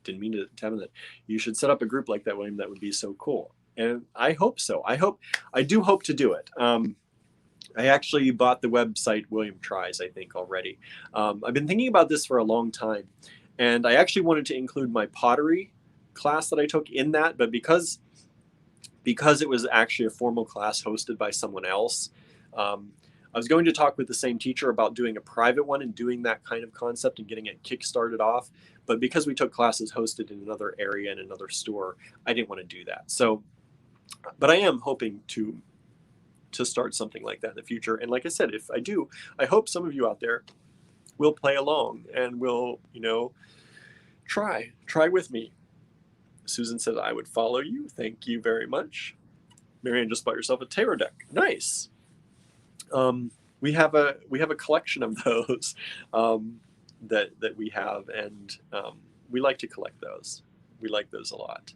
didn't mean to tap on that. You should set up a group like that, William. That would be so cool. And I hope so. I do hope to do it. I actually bought the website William Tries, I think, already. I've been thinking about this for a long time. And I actually wanted to include my pottery class that I took in that. But because it was actually a formal class hosted by someone else, I was going to talk with the same teacher about doing a private one and doing that kind of concept and getting it kick-started off. But because we took classes hosted in another area in another store, I didn't want to do that. So, but I am hoping to start something like that in the future. And like I said, if I do, I hope some of you out there will play along and will, try with me. Susan said, I would follow you. Thank you very much. Marianne just bought yourself a tarot deck. Nice. We have a collection of those that we have, and we like to collect those. We like those a lot.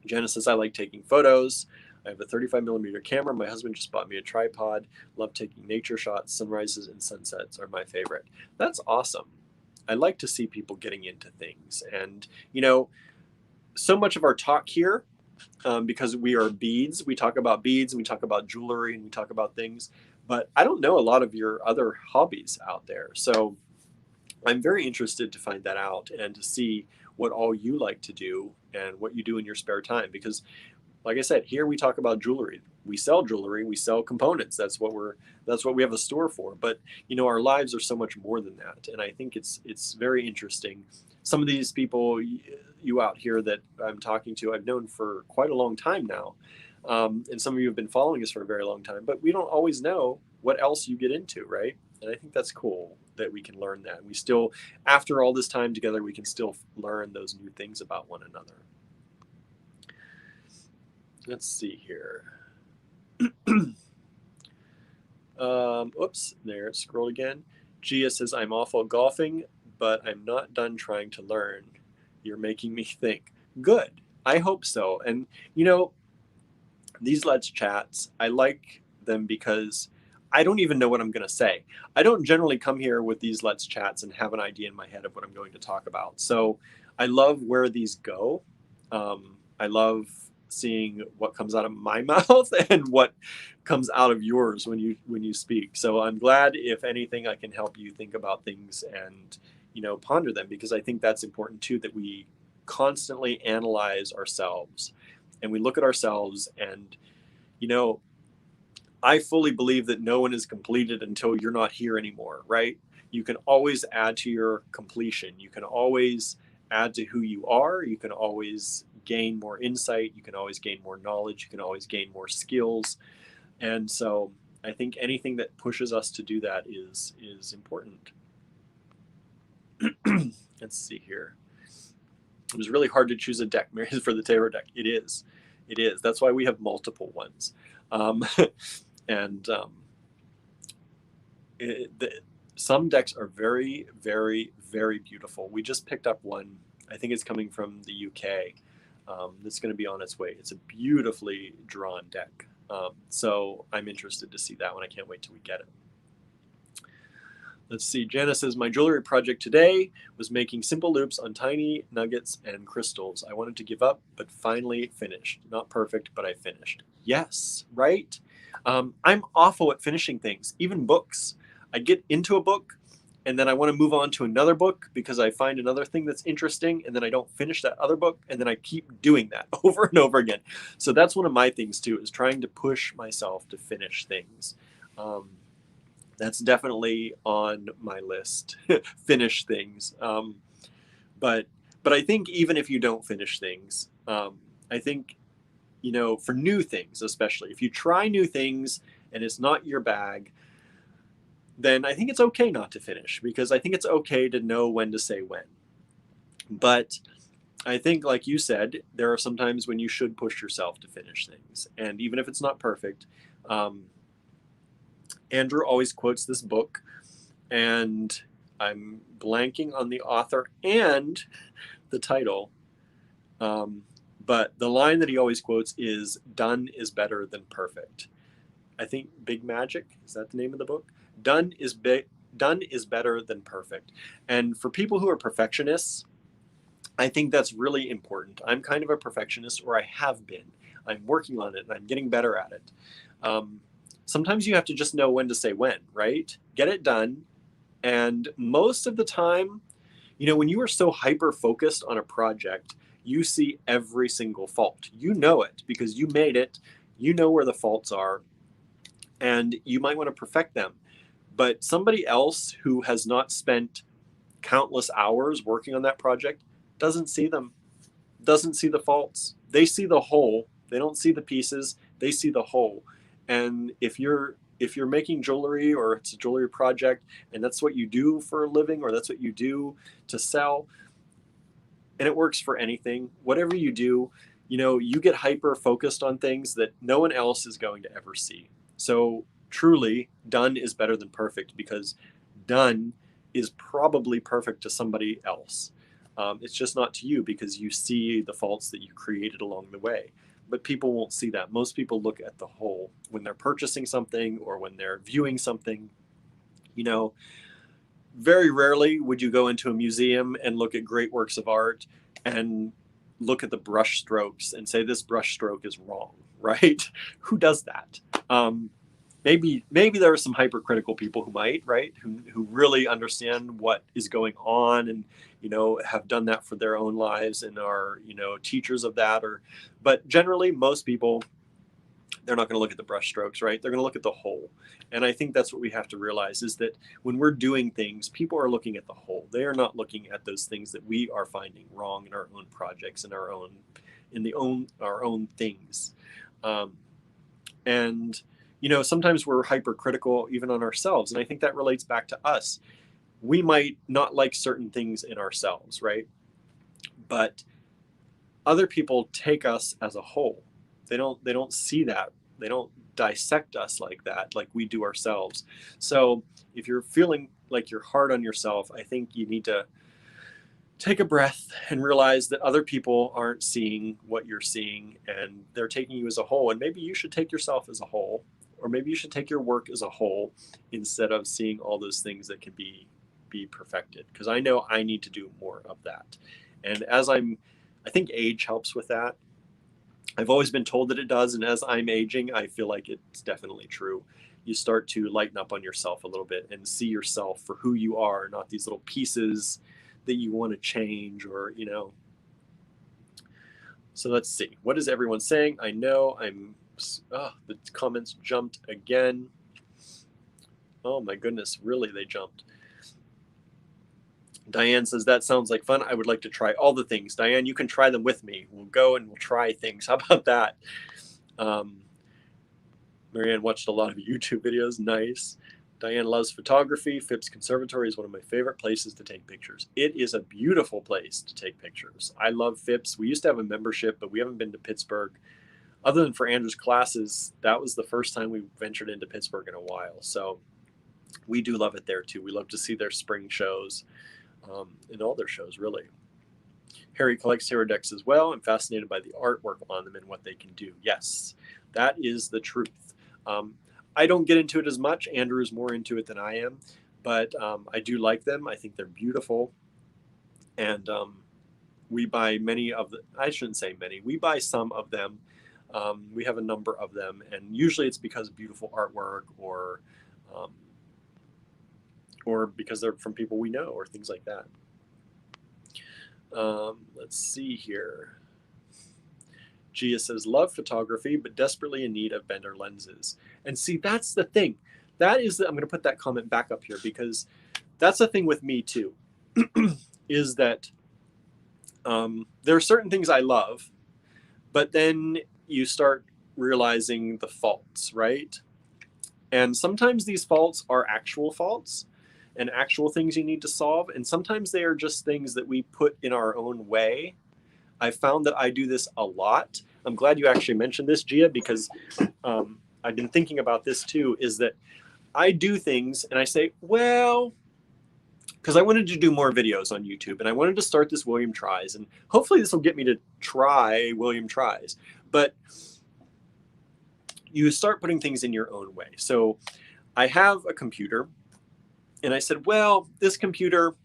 Janice says, I like taking photos. I have a 35mm camera. My husband just bought me a tripod. Love taking nature shots. Sunrises and sunsets are my favorite. That's awesome. I like to see people getting into things. And, so much of our talk here, because we are beads, we talk about beads and we talk about jewelry and we talk about things, but I don't know a lot of your other hobbies out there. So I'm very interested to find that out and to see what all you like to do and what you do in your spare time. Because like I said, here we talk about jewelry. We sell jewelry, we sell components. That's what we have a store for. But our lives are so much more than that. And I think it's very interesting. Some of these people you out here that I'm talking to, I've known for quite a long time now. And some of you have been following us for a very long time, but we don't always know what else you get into, right? And I think that's cool that we can learn that. We still, after all this time together, we can still learn those new things about one another. Let's see here. Oops, there it scrolled again. Gia says, I'm awful at golfing, but I'm not done trying to learn. You're making me think. Good. I hope so. And, these Let's Chats, I like them because I don't even know what I'm going to say. I don't generally come here with these Let's Chats and have an idea in my head of what I'm going to talk about. So I love where these go. I love seeing what comes out of my mouth and what comes out of yours when you speak. So I'm glad, if anything, I can help you think about things and ponder them, because I think that's important too, that we constantly analyze ourselves and we look at ourselves. And I fully believe that no one is completed until you're not here anymore, right? you can always add to your completion. You can always add to who you are. You can always gain more insight. You can always gain more knowledge. You can always gain more skills. And so I think anything that pushes us to do that is important. Let's see here. It was really hard to choose a deck, Mary, for the tarot deck. It is. It is. That's why we have multiple ones. Some decks are very, very, very beautiful. We just picked up one. I think it's coming from the UK. That's going to be on its way. It's a beautifully drawn deck. So I'm interested to see that one. I can't wait till we get it. Let's see. Jana says, my jewelry project today was making simple loops on tiny nuggets and crystals. I wanted to give up, but finally finished. Not perfect, but I finished. Yes, right? I'm awful at finishing things, even books. I get into a book, and then I want to move on to another book because I find another thing that's interesting, and then I don't finish that other book, and then I keep doing that over and over again. So that's one of my things, too, is trying to push myself to finish things. That's definitely on my list, finish things. But I think even if you don't finish things, I think, you know, for new things, especially if you try new things and it's not your bag, then I think it's okay not to finish, because I think it's okay to know when to say when. But I think, like you said, there are some times when you should push yourself to finish things. And even if it's not perfect, Andrew always quotes this book, and I'm blanking on the author and the title. But the line that he always quotes is, done is better than perfect. I think Big Magic, is that the name of the book? Done is better than perfect. And for people who are perfectionists, I think that's really important. I'm kind of a perfectionist, or I have been. I'm working on it and I'm getting better at it. Sometimes you have to just know when to say when, right? Get it done. And most of the time, you know, when you are so hyper focused on a project, you see every single fault. You know it because you made it. You know where the faults are, and you might want to perfect them. But somebody else who has not spent countless hours working on that project doesn't see them, doesn't see the faults. They see the whole. They don't see the pieces. They see the whole. And if you're making jewelry, or it's a jewelry project, and that's what you do for a living, or that's what you do to sell, and it works for anything, whatever you do, you know, you get hyper focused on things that no one else is going to ever see. So truly, done is better than perfect, because done is probably perfect to somebody else. It's just not to you, because you see the faults that you created along the way. But people won't see that. Most people look at the whole when they're purchasing something or when they're viewing something. You know, very rarely would you go into a museum and look at great works of art and look at the brush strokes and say this brush stroke is wrong, right? Who does that? Maybe there are some hypercritical people who might, right? Who really understand what is going on, and, you know, have done that for their own lives and are, you know, teachers of that. But generally, most people, they're not going to look at the brush strokes, right? They're going to look at the whole. And I think that's what we have to realize, is that when we're doing things, people are looking at the whole. They are not looking at those things that we are finding wrong in our own projects and our own things. And you know, sometimes we're hypercritical even on ourselves. And I think that relates back to us. We might not like certain things in ourselves, right? But other people take us as a whole. They don't see that. They don't dissect us like that, like we do ourselves. So if you're feeling like you're hard on yourself, I think you need to take a breath and realize that other people aren't seeing what you're seeing, and they're taking you as a whole. And maybe you should take yourself as a whole, or maybe you should take your work as a whole, instead of seeing all those things that can be perfected. Because I know I need to do more of that. And I think age helps with that. I've always been told that it does, and as I'm aging, I feel like it's definitely true. You start to lighten up on yourself a little bit and see yourself for who you are, not these little pieces that you want to change, or, you know. So let's see. What is everyone saying? I know the comments jumped again. Oh my goodness, really, they jumped. Diane says, that sounds like fun. I would like to try all the things. Diane, you can try them with me. We'll go and we'll try things. How about that? Marianne watched a lot of YouTube videos. Nice. Diane loves photography. Phipps Conservatory is one of my favorite places to take pictures. It is a beautiful place to take pictures. I love Phipps. We used to have a membership, but we haven't been to Pittsburgh. Other than for Andrew's classes, that was the first time we ventured into Pittsburgh in a while. So we do love it there too. We love to see their spring shows, and all their shows really. Harry collects tarot decks as well. I'm fascinated by the artwork on them and what they can do. Yes, that is the truth. I don't get into it as much. Andrew is more into it than I am, but I do like them. I think they're beautiful. And we buy many of the, I shouldn't say many, we buy some of them. We have a number of them, and usually it's because of beautiful artwork or because they're from people we know or things like that. Let's see here. Gia says, love photography, but desperately in need of better lenses. And see, that's the thing. That is, I'm going to put that comment back up here because that's the thing with me too, is that there are certain things I love, but then you start realizing the faults, right? And sometimes these faults are actual faults and actual things you need to solve. And sometimes they are just things that we put in our own way. I found that I do this a lot. I'm glad you actually mentioned this, Gia, because I've been thinking about this too, is that I do things and I say, well, because I wanted to do more videos on YouTube and I wanted to start this William Tries, and hopefully this will get me to try William Tries. But you start putting things in your own way. So I have a computer and I said, well, this computer,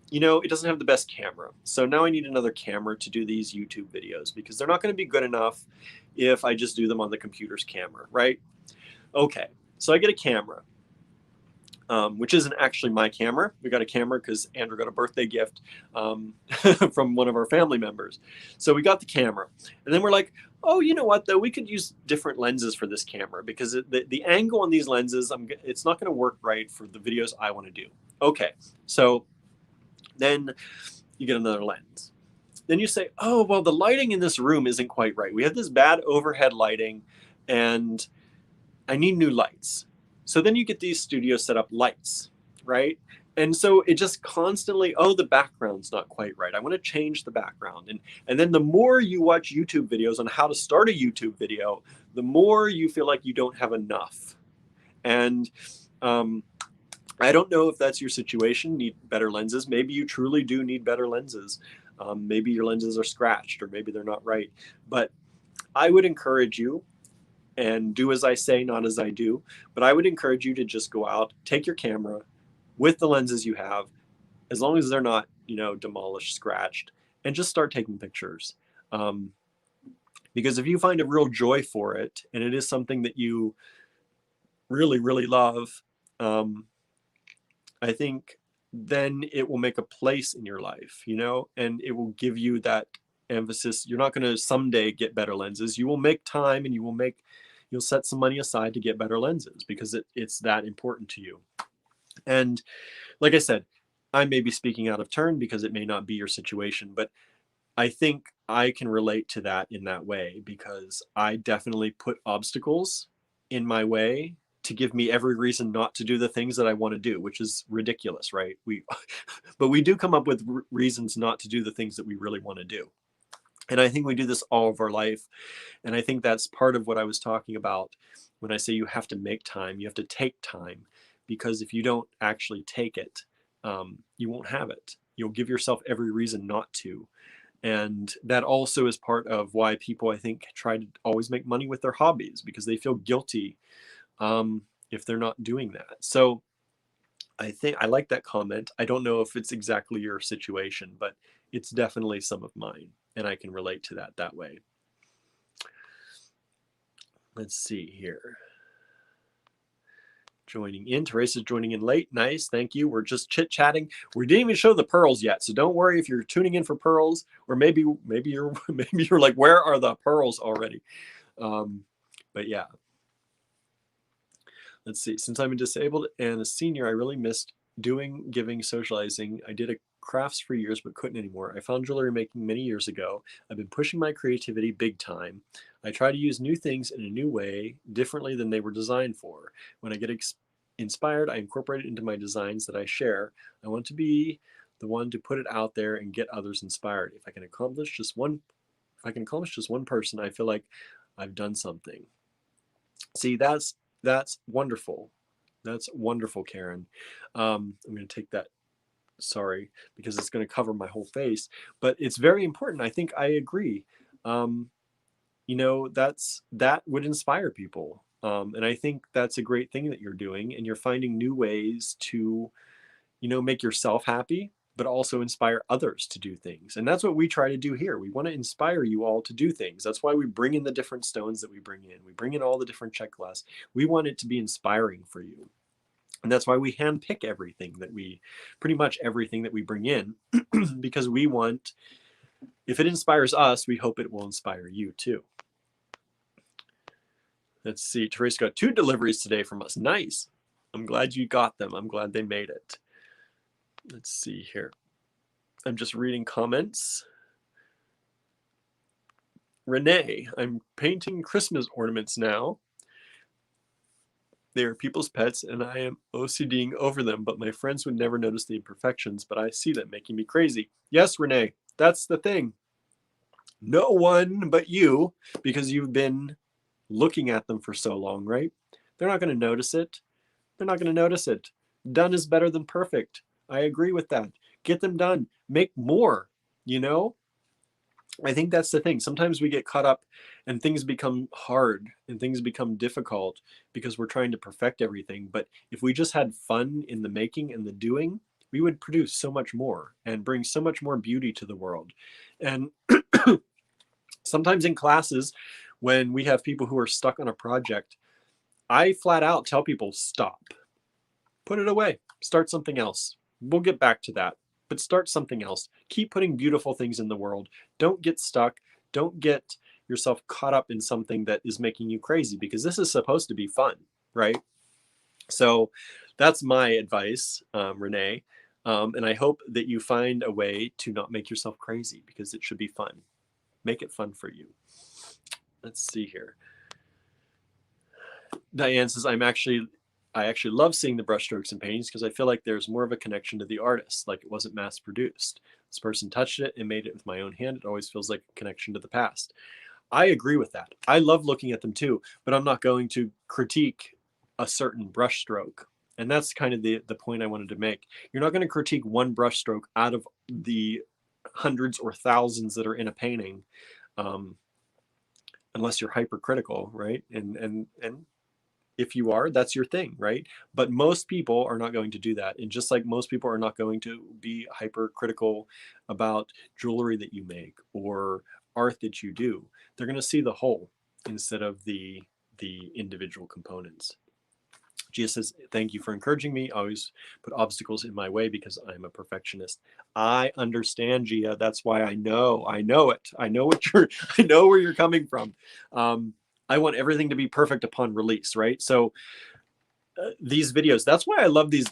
you know, it doesn't have the best camera. So now I need another camera to do these YouTube videos because they're not going to be good enough if I just do them on the computer's camera, right? Okay, so I get a camera, which isn't actually my camera. We got a camera because Andrew got a birthday gift from one of our family members. So we got the camera. And then we're like, oh, you know what, though? We could use different lenses for this camera because the angle on these lenses, it's not going to work right for the videos I want to do. Okay, so then you get another lens. Then you say, oh, well, the lighting in this room isn't quite right. We have this bad overhead lighting and I need new lights. So then you get these studio set up lights, right? And so it just constantly, oh, the background's not quite right. I want to change the background. And then the more you watch YouTube videos on how to start a YouTube video, the more you feel like you don't have enough. And I don't know if that's your situation, need better lenses. Maybe you truly do need better lenses. Maybe your lenses are scratched or maybe they're not right. But I would encourage you, and do as I say, not as I do, but I would encourage you to just go out, take your camera with the lenses you have, as long as they're not, you know, demolished, scratched, and just start taking pictures. Because if you find a real joy for it, and it is something that you really, really love, I think then it will make a place in your life, you know, and it will give you that emphasis. You're not going to someday get better lenses. You will make time and you'll set some money aside to get better lenses because it's that important to you. And like I said, I may be speaking out of turn because it may not be your situation, but I think I can relate to that in that way because I definitely put obstacles in my way to give me every reason not to do the things that I want to do, which is ridiculous, right? But we do come up with reasons not to do the things that we really want to do. And I think we do this all of our life. And I think that's part of what I was talking about when I say you have to make time, you have to take time, because if you don't actually take it, you won't have it. You'll give yourself every reason not to. And that also is part of why people, I think, try to always make money with their hobbies because they feel guilty if they're not doing that. So I think I like that comment. I don't know if it's exactly your situation, but it's definitely some of mine, and I can relate to that way. Let's see here. Joining in. Teresa's joining in late. Nice. Thank you. We're just chit-chatting. We didn't even show the pearls yet, so don't worry if you're tuning in for pearls, or maybe you're like, where are the pearls already? But yeah. Let's see. Since I'm a disabled and a senior, I really missed doing, giving, socializing. I did a crafts for years, but couldn't anymore. I found jewelry making many years ago. I've been pushing my creativity big time. I try to use new things in a new way, differently than they were designed for. When I get inspired, I incorporate it into my designs that I share. I want to be the one to put it out there and get others inspired. If I can accomplish just one person, I feel like I've done something. See, that's wonderful. That's wonderful, Karen. I'm going to take that, sorry, because it's going to cover my whole face, but it's very important. I think I agree. You know, that would inspire people. And I think that's a great thing that you're doing, and you're finding new ways to, you know, make yourself happy, but also inspire others to do things. And that's what we try to do here. We want to inspire you all to do things. That's why we bring in the different stones that we bring in. We bring in all the different checklists. We want it to be inspiring for you. And that's why we handpick everything that pretty much everything that we bring in, because we want, if it inspires us, we hope it will inspire you too. Let's see, Teresa got 2 deliveries today from us. Nice. I'm glad you got them. I'm glad they made it. Let's see here. I'm just reading comments. Renee, I'm painting Christmas ornaments now. They are people's pets and I am OCDing over them, but my friends would never notice the imperfections, but I see them making me crazy. Yes, Renee, that's the thing. No one but you, because you've been looking at them for so long, right? They're not going to notice it. They're not going to notice it. Done is better than perfect. I agree with that. Get them done. Make more, you know? I think that's the thing. Sometimes we get caught up and things become hard and things become difficult because we're trying to perfect everything. But if we just had fun in the making and the doing, we would produce so much more and bring so much more beauty to the world. And sometimes in classes, when we have people who are stuck on a project, I flat out tell people, stop, put it away, start something else. We'll get back to that, but start something else. Keep putting beautiful things in the world. Don't get stuck. Don't get yourself caught up in something that is making you crazy, because this is supposed to be fun, right? So that's my advice, Renee. And I hope that you find a way to not make yourself crazy, because it should be fun. Make it fun for you. Let's see here. Diane says, I actually love seeing the brushstrokes and paintings because I feel like there's more of a connection to the artist, like it wasn't mass produced. This person touched it and made it with my own hand. It always feels like a connection to the past. I agree with that. I love looking at them too, but I'm not going to critique a certain brushstroke. And that's kind of the point I wanted to make. You're not going to critique one brushstroke out of the hundreds or thousands that are in a painting, unless you're hypercritical, right? And if you are, that's your thing, right? But most people are not going to do that. And just like most people are not going to be hypercritical about jewelry that you make or art that you do, they're going to see the whole instead of the individual components. Gia says, thank you for encouraging me. I always put obstacles in my way because I'm a perfectionist. I understand, Gia. That's why I know it. I know where you're coming from. I want everything to be perfect upon release, right? So these videos, that's why I love these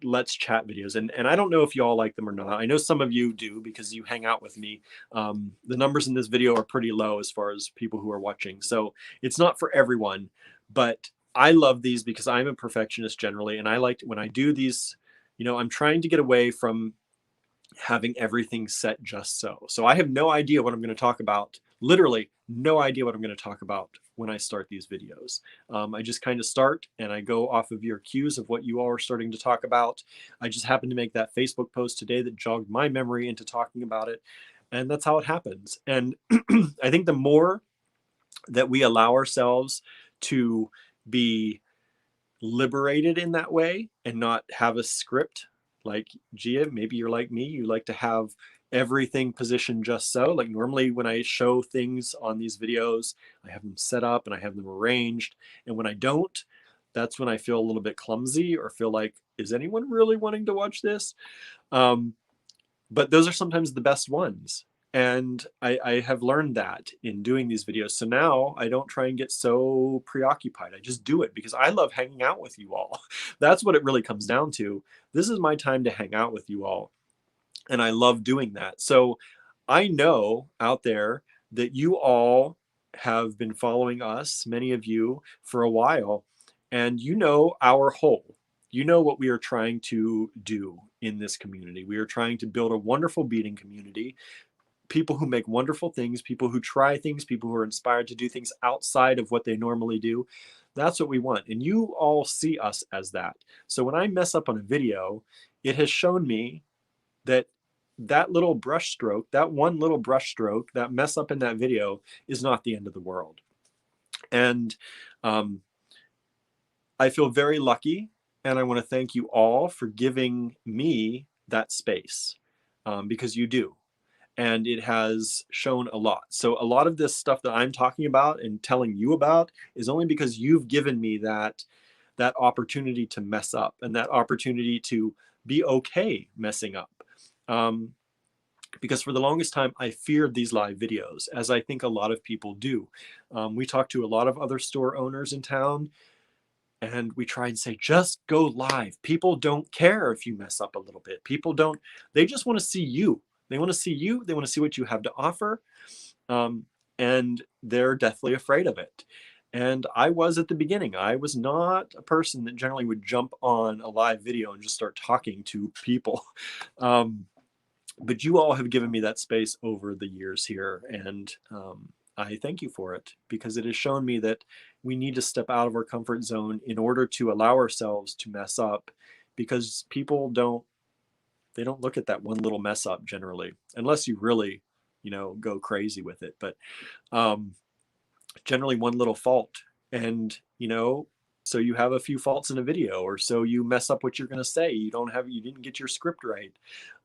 Let's Chat videos. And I don't know if you all like them or not. I know some of you do because you hang out with me. The numbers in this video are pretty low as far as people who are watching. So it's not for everyone, but I love these because I'm a perfectionist generally. And I like when I do these, you know, I'm trying to get away from having everything set just so. So I have no idea what I'm going to talk about. Literally no idea what I'm going to talk about when I start these videos. I just kind of start and I go off of your cues of what you all are starting to talk about. I just happened to make that Facebook post today that jogged my memory into talking about it. And that's how it happens. And I think the more that we allow ourselves to be liberated in that way and not have a script, like Gia, maybe you're like me, you like to have everything positioned just so. Like normally when I show things on these videos, I have them set up and I have them arranged. And when I don't, that's when I feel a little bit clumsy or feel like, is anyone really wanting to watch this? But those are sometimes the best ones. And I have learned that in doing these videos. So now I don't try and get so preoccupied. I just do it because I love hanging out with you all. That's what it really comes down to. This is my time to hang out with you all. And I love doing that. So I know out there that you all have been following us, many of you, for a while, and you know our whole. You know what we are trying to do in this community. We are trying to build a wonderful beading community, people who make wonderful things, people who try things, people who are inspired to do things outside of what they normally do. That's what we want. And you all see us as that. So when I mess up on a video, it has shown me that that little brush stroke, that one little brush stroke, that mess up in that video is not the end of the world. And um, I feel very lucky, and I want to thank you all for giving me that space, because you do. And it has shown a lot. So a lot of this stuff that I'm talking about and telling you about is only because you've given me that opportunity to mess up, and that opportunity to be okay messing up. Because for the longest time, I feared these live videos, as I think a lot of people do. We talk to a lot of other store owners in town, and we try and say, just go live. People don't care if you mess up a little bit. People don't, they just want to see you. They want to see you. They want to see what you have to offer. And they're deathly afraid of it. And I was at the beginning. I was not a person that generally would jump on a live video and just start talking to people. But you all have given me that space over the years here, and I thank you for it, because it has shown me that we need to step out of our comfort zone in order to allow ourselves to mess up, because people don't look at that one little mess up generally, unless you really, go crazy with it. But generally one little fault, and so you have a few faults in a video, or so you mess up what you're going to say, you didn't get your script right.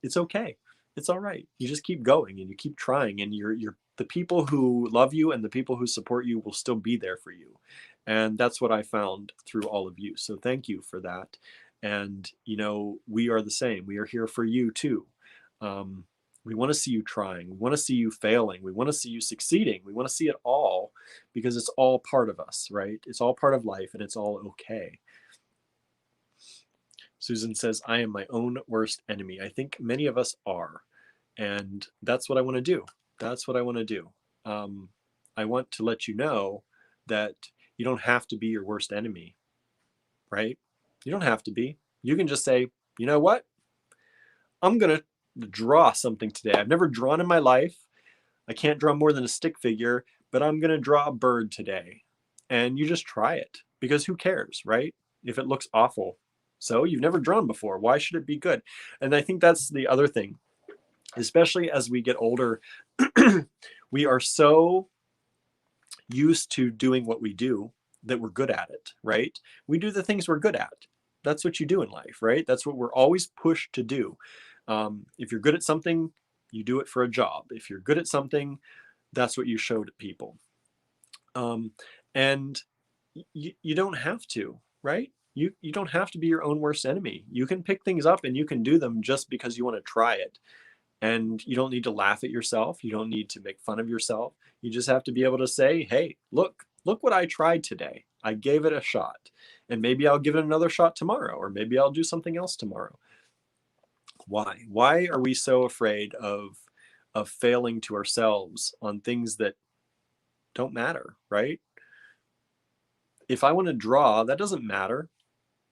It's okay. It's all right. You just keep going and you keep trying, and you're the people who love you and the people who support you will still be there for you. And that's what I found through all of you. So thank you for that. And we are the same. We are here for you too. We want to see you trying. We want to see you failing. We want to see you succeeding. We want to see it all, because it's all part of us, right? It's all part of life, and it's all okay. Susan says, I am my own worst enemy. I think many of us are. And that's what I want to do. That's what I want to do. I want to let you know that you don't have to be your worst enemy, right? You don't have to be. You can just say, you know what? I'm going to draw something today. I've never drawn in my life. I can't draw more than a stick figure, but I'm going to draw a bird today. And you just try it, because who cares, right? If it looks awful. So you've never drawn before. Why should it be good? And I think that's the other thing, especially as we get older. We are so used to doing what we do that we're good at it, right? We do the things we're good at. That's what you do in life, right? That's what we're always pushed to do. If you're good at something, you do it for a job. If you're good at something, that's what you show to people. And you don't have to, right? You don't have to be your own worst enemy. You can pick things up and you can do them just because you want to try it. And you don't need to laugh at yourself. You don't need to make fun of yourself. You just have to be able to say, hey, look what I tried today. I gave it a shot. And maybe I'll give it another shot tomorrow, or maybe I'll do something else tomorrow. Why? Why are we so afraid of failing to ourselves on things that don't matter, right? If I want to draw, that doesn't matter.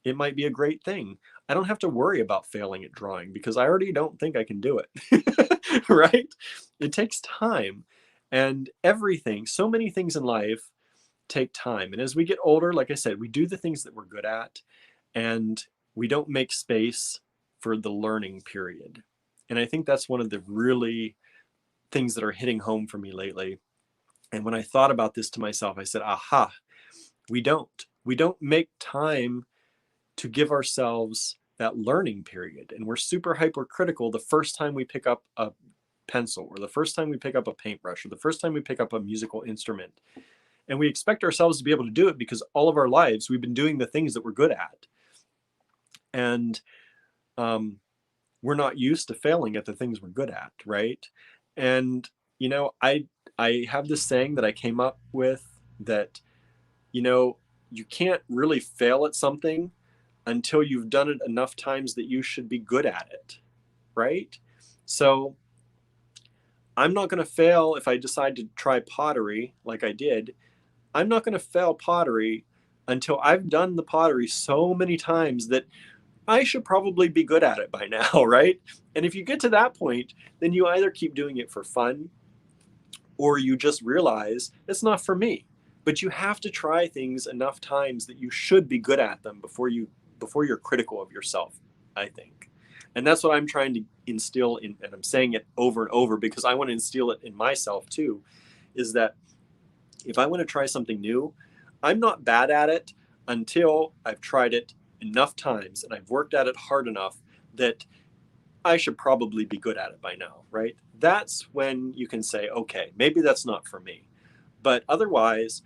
It might be a great thing. I don't have to worry about failing at drawing, because I already don't think I can do it, right? It takes time, and everything, so many things in life take time. And as we get older, like I said, we do the things that we're good at, and we don't make space for the learning period. And I think that's one of the really things that are hitting home for me lately. And when I thought about this to myself, I said, aha, we don't make time to give ourselves that learning period. And we're super hypercritical the first time we pick up a pencil, or the first time we pick up a paintbrush, or the first time we pick up a musical instrument. And we expect ourselves to be able to do it because all of our lives we've been doing the things that we're good at. And we're not used to failing at the things we're good at, right? And, I have this saying that I came up with that, you can't really fail at something until you've done it enough times that you should be good at it, right? So I'm not going to fail if I decide to try pottery like I did. I'm not going to fail pottery until I've done the pottery so many times that I should probably be good at it by now, right? And if you get to that point, then you either keep doing it for fun or you just realize it's not for me. But you have to try things enough times that you should be good at them before you're critical of yourself, I think. And that's what I'm trying to instill in, and I'm saying it over and over because I want to instill it in myself too, is that if I want to try something new, I'm not bad at it until I've tried it enough times and I've worked at it hard enough that I should probably be good at it by now, right? That's when you can say, okay, maybe that's not for me. But otherwise,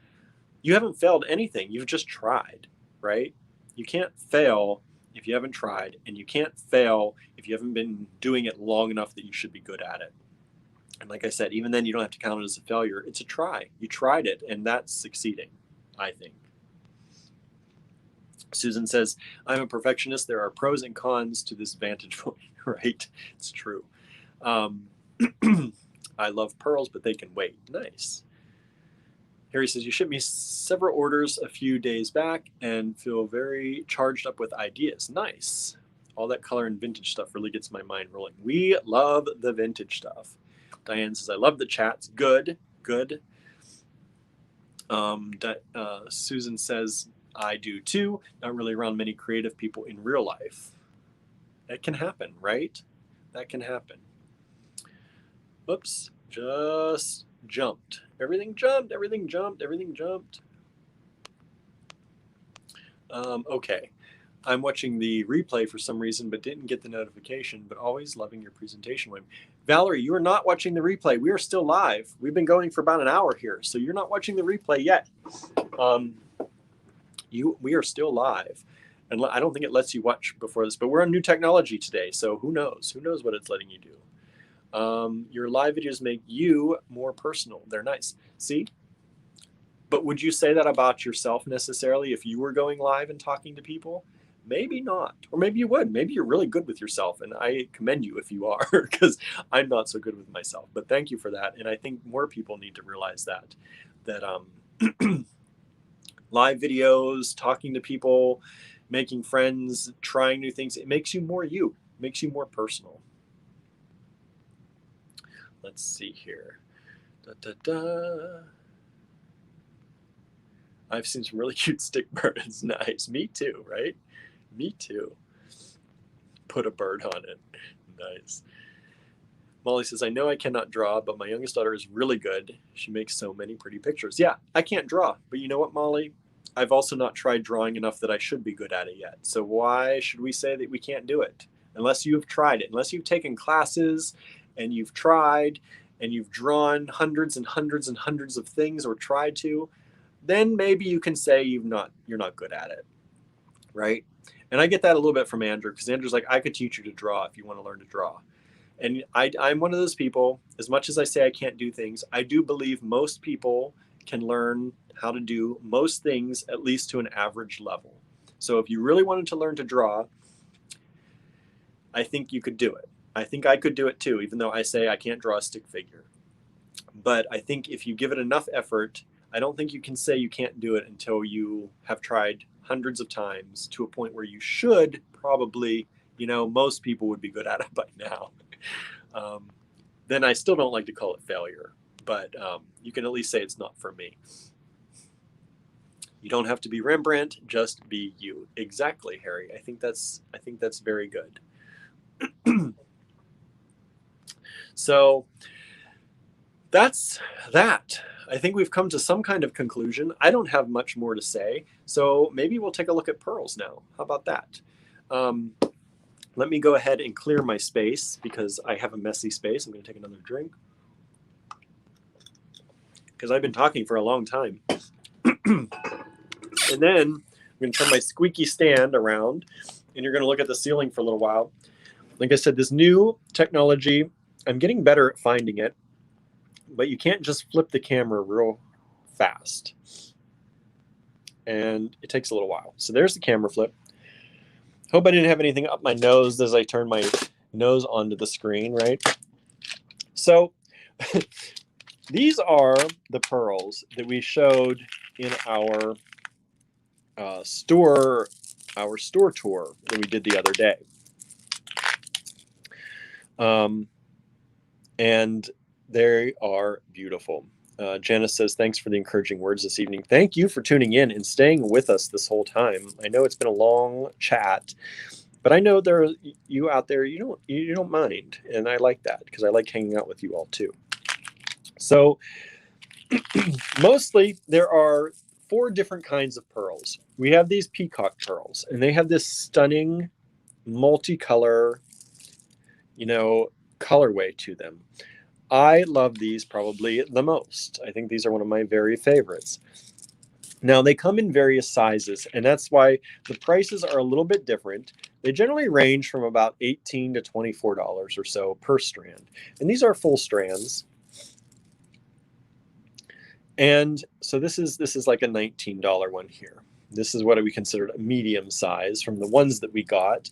you haven't failed anything. You've just tried, right? You can't fail if you haven't tried, and you can't fail if you haven't been doing it long enough that you should be good at it. And like I said, even then, you don't have to count it as a failure. It's a try. You tried it, and that's succeeding, I think. Susan says, I'm a perfectionist. There are pros and cons to this vantage point, right? It's true. I love pearls, but they can wait. Nice. Harry says, you shipped me several orders a few days back and feel very charged up with ideas. Nice. All that color and vintage stuff really gets my mind rolling. We love the vintage stuff. Diane says, I love the chats. Good, good. Susan says, I do too. Not really around many creative people in real life. That can happen, right? That can happen. Oops, just jumped. Everything jumped, everything jumped, everything jumped. Okay. I'm watching the replay for some reason, but didn't get the notification, but always loving your presentation, William. Valerie, you are not watching the replay. We are still live. We've been going for about an hour here, so you're not watching the replay yet. We are still live. And I don't think it lets you watch before this, but we're on new technology today, so who knows? Who knows what it's letting you do? Your live videos make you more personal. They're nice. See? But would you say that about yourself necessarily if you were going live and talking to people? Maybe not. Or maybe you would. Maybe you're really good with yourself. And I commend you if you are, because I'm not so good with myself. But thank you for that. And I think more people need to realize that live videos, talking to people, making friends, trying new things, it makes you more you, makes you more personal. Let's see here. I've seen some really cute stick birds. Nice. Me too, right? Me too. Put a bird on it. Nice. Molly says, I know I cannot draw, but my youngest daughter is really good. She makes so many pretty pictures. Yeah, I can't draw. But you know what, Molly? I've also not tried drawing enough that I should be good at it yet. So why should we say that we can't do it? Unless you've tried it. Unless you've taken classes and you've tried and you've drawn hundreds and hundreds and hundreds of things or tried to, then maybe you can say you're not good at it, right? And I get that a little bit from Andrew, because Andrew's like, I could teach you to draw if you want to learn to draw. And I'm one of those people, as much as I say I can't do things, I do believe most people can learn how to do most things, at least to an average level. So if you really wanted to learn to draw, I think you could do it. I think I could do it too, even though I say I can't draw a stick figure. But I think if you give it enough effort, I don't think you can say you can't do it until you have tried hundreds of times to a point where you should probably, most people would be good at it by now. Then I still don't like to call it failure, but you can at least say it's not for me. You don't have to be Rembrandt, just be you. Exactly, Harry. I think that's very good. So that's that. I think we've come to some kind of conclusion. I don't have much more to say, so maybe we'll take a look at pearls now. How about that? Let me go ahead and clear my space because I have a messy space. I'm going to take another drink because I've been talking for a long time. And then I'm going to turn my squeaky stand around, and you're going to look at the ceiling for a little while. Like I said, this new technology, I'm getting better at finding it, but you can't just flip the camera real fast. And it takes a little while. So there's the camera flip. Hope I didn't have anything up my nose as I turn my nose onto the screen, right? So these are the pearls that we showed in our store tour that we did the other day. And they are beautiful. Janice says, thanks for the encouraging words this evening. Thank you for tuning in and staying with us this whole time. I know it's been a long chat, but I know there are you out there, you don't mind. And I like that because I like hanging out with you all too. So mostly there are 4 different kinds of pearls. We have these peacock pearls, and they have this stunning multicolor, colorway to them. I love these probably the most. I think these are one of my very favorites. Now, they come in various sizes, and that's why the prices are a little bit different. They generally range from about $18 to $24 or so per strand. And these are full strands. And so this is like a $19 one here. This is what we considered a medium size from the ones that we got.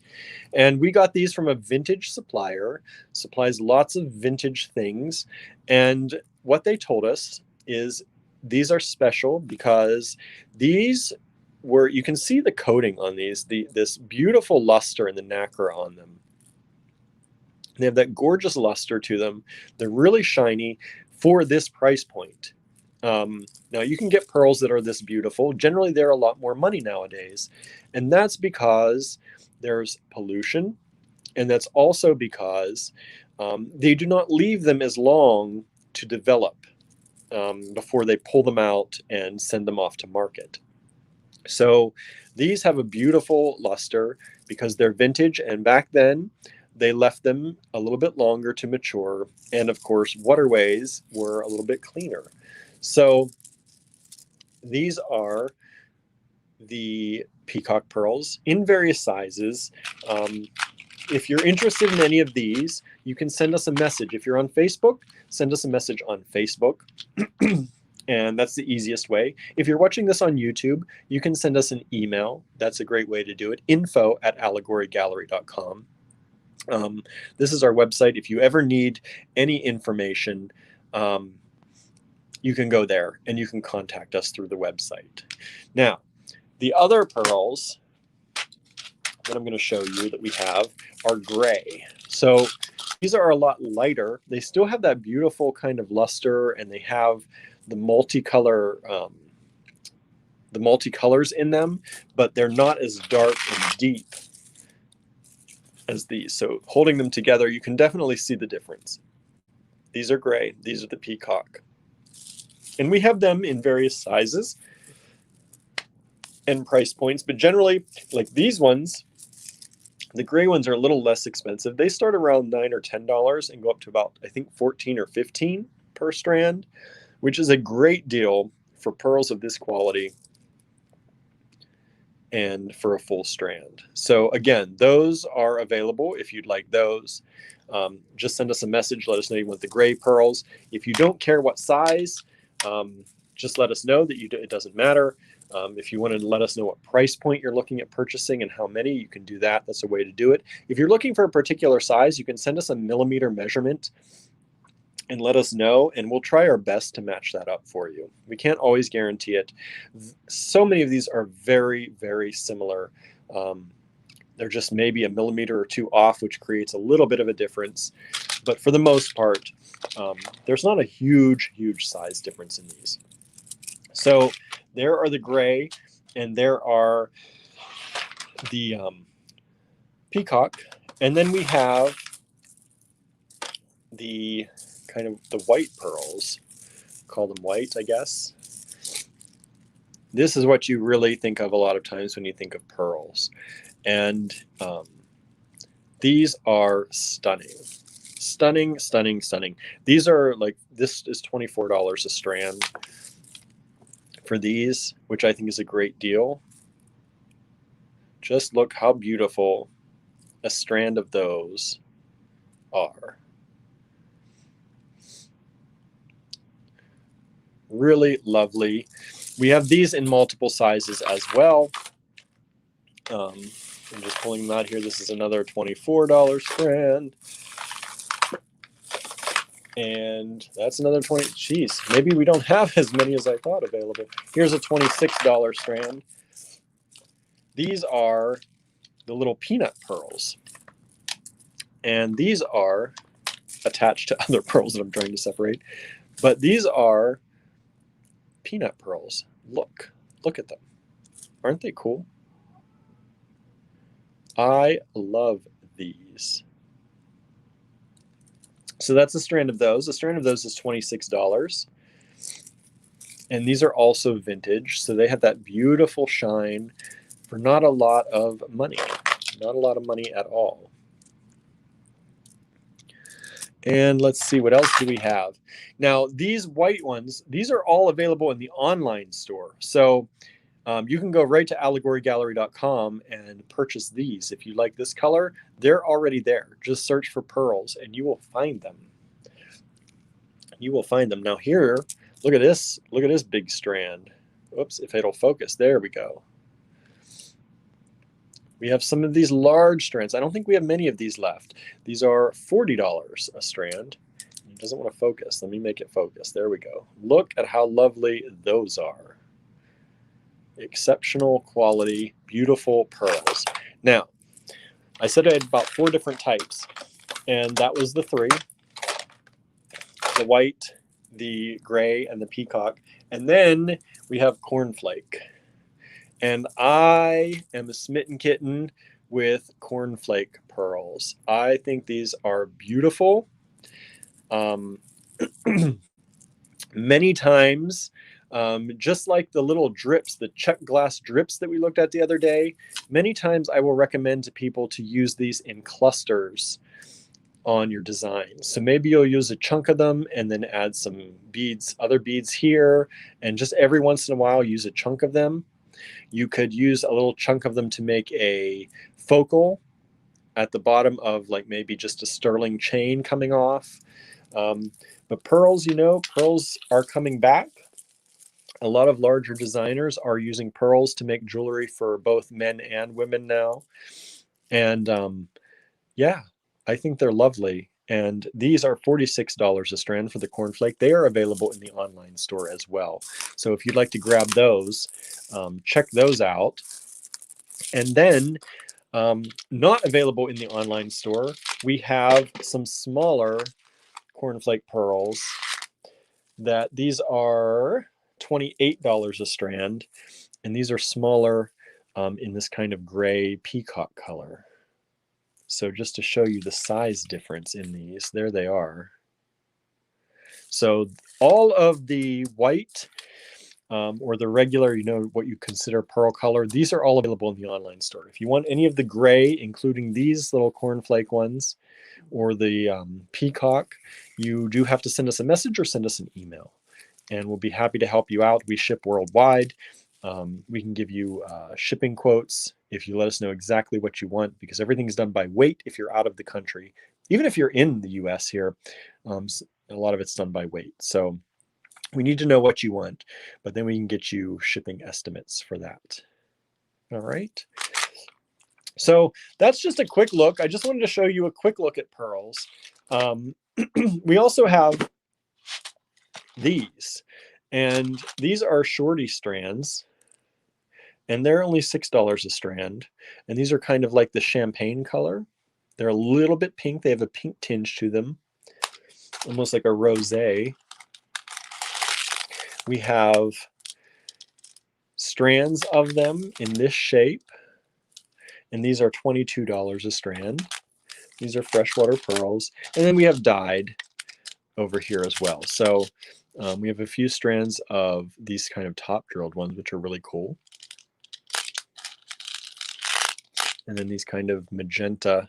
And we got these from a vintage supplier, supplies lots of vintage things. And what they told us is these are special because these were, you can see the coating on these, this beautiful luster and the nacre on them. They have that gorgeous luster to them. They're really shiny for this price point. Now you can get pearls that are this beautiful. Generally, they're a lot more money nowadays. And that's because there's pollution. And that's also because they do not leave them as long to develop before they pull them out and send them off to market. So these have a beautiful luster because they're vintage. And back then, they left them a little bit longer to mature. And of course, waterways were a little bit cleaner. So these are the peacock pearls in various sizes. If you're interested in any of these, you can send us a message. If you're on Facebook, send us a message on Facebook. And that's the easiest way. If you're watching this on YouTube, you can send us an email. That's a great way to do it. info@allegorygallery.com. This is our website. If you ever need any information, you can go there and you can contact us through the website. Now, the other pearls that I'm going to show you that we have are gray. So these are a lot lighter. They still have that beautiful kind of luster, and they have the multicolors in them, but they're not as dark and deep as these. So holding them together, you can definitely see the difference. These are gray. These are the peacock. And we have them in various sizes and price points, but generally, like these ones, the gray ones are a little less expensive. They start around $9 or $10 and go up to about, I think, 14 or 15 per strand, which is a great deal for pearls of this quality and for a full strand. So again, those are available if you'd like those. Just send us a message. Let us know you want the gray pearls. If you don't care what size, just let us know that it doesn't matter. If you want to let us know what price point you're looking at purchasing and how many, you can do that. That's a way to do it. If you're looking for a particular size, you can send us a millimeter measurement and let us know, and we'll try our best to match that up for you. We can't always guarantee it. So many of these are very, very similar. They're just maybe a millimeter or two off, which creates a little bit of a difference. But for the most part, there's not a huge size difference in these. So there are the gray, and there are the peacock. And then we have the kind of the white pearls. Call them white, I guess. This is what you really think of a lot of times when you think of pearls. And these are stunning. Stunning, stunning, stunning. These are like, this is $24 a strand for these, which I think is a great deal. Just look how beautiful a strand of those are. Really lovely. We have these in multiple sizes as well. I'm just pulling them out here. This is another $24 strand. And that's another 20. Geez, maybe we don't have as many as I thought available. Here's a $26 strand. These are the little peanut pearls. And these are attached to other pearls that I'm trying to separate. But these are peanut pearls. Look at them. Aren't they cool? I love these. So that's a strand of those. A strand of those is $26. And these are also vintage. So they have that beautiful shine for not a lot of money. Not a lot of money at all. And let's see, what else do we have? Now, these white ones, these are all available in the online store. So you can go right to allegorygallery.com and purchase these. If you like this color, they're already there. Just search for pearls and you will find them. You will find them. Now here, look at this. Look at this big strand. Oops, if it'll focus. There we go. We have some of these large strands. I don't think we have many of these left. These are $40 a strand. It doesn't want to focus. Let me make it focus. There we go. Look at how lovely those are. Exceptional quality, beautiful pearls. Now, I said I had about 4 different types, and that was the 3. The white, the gray, and the peacock. And then we have cornflake. And I am a smitten kitten with cornflake pearls. I think these are beautiful. Many times, just like the little drips, the check glass drips that we looked at the other day, many times I will recommend to people to use these in clusters on your design. So maybe you'll use a chunk of them and then add some beads, other beads here, and just every once in a while use a chunk of them. You could use a little chunk of them to make a focal at the bottom of like maybe just a sterling chain coming off. But pearls, you know, pearls are coming back. A lot of larger designers are using pearls to make jewelry for both men and women now. And yeah, I think they're lovely. And these are $46 a strand for the cornflake. They are available in the online store as well. So if you'd like to grab those, check those out. And then not available in the online store, we have some smaller cornflake pearls that these are $28 a strand. And these are smaller in this kind of gray peacock color. So just to show you the size difference in these, there they are. So all of the white or the regular, you know, what you consider pearl color, these are all available in the online store. If you want any of the gray, including these little cornflake ones or the peacock, you do have to send us a message or send us an email. And we'll be happy to help you out. We ship worldwide. We can give you shipping quotes if you let us know exactly what you want, because everything's done by weight if you're out of the country. Even if you're in the US here, a lot of it's done by weight. So we need to know what you want, but then we can get you shipping estimates for that. All right. So that's just a quick look. I just wanted to show you a quick look at pearls. We also have these, and these are shorty strands. And they're only $6 a strand. And these are kind of like the champagne color. They're a little bit pink. They have a pink tinge to them, almost like a rosé. We have strands of them in this shape. And these are $22 a strand. These are freshwater pearls. And then we have dyed over here as well. So we have a few strands of these kind of top drilled ones, which are really cool. And then these kind of magenta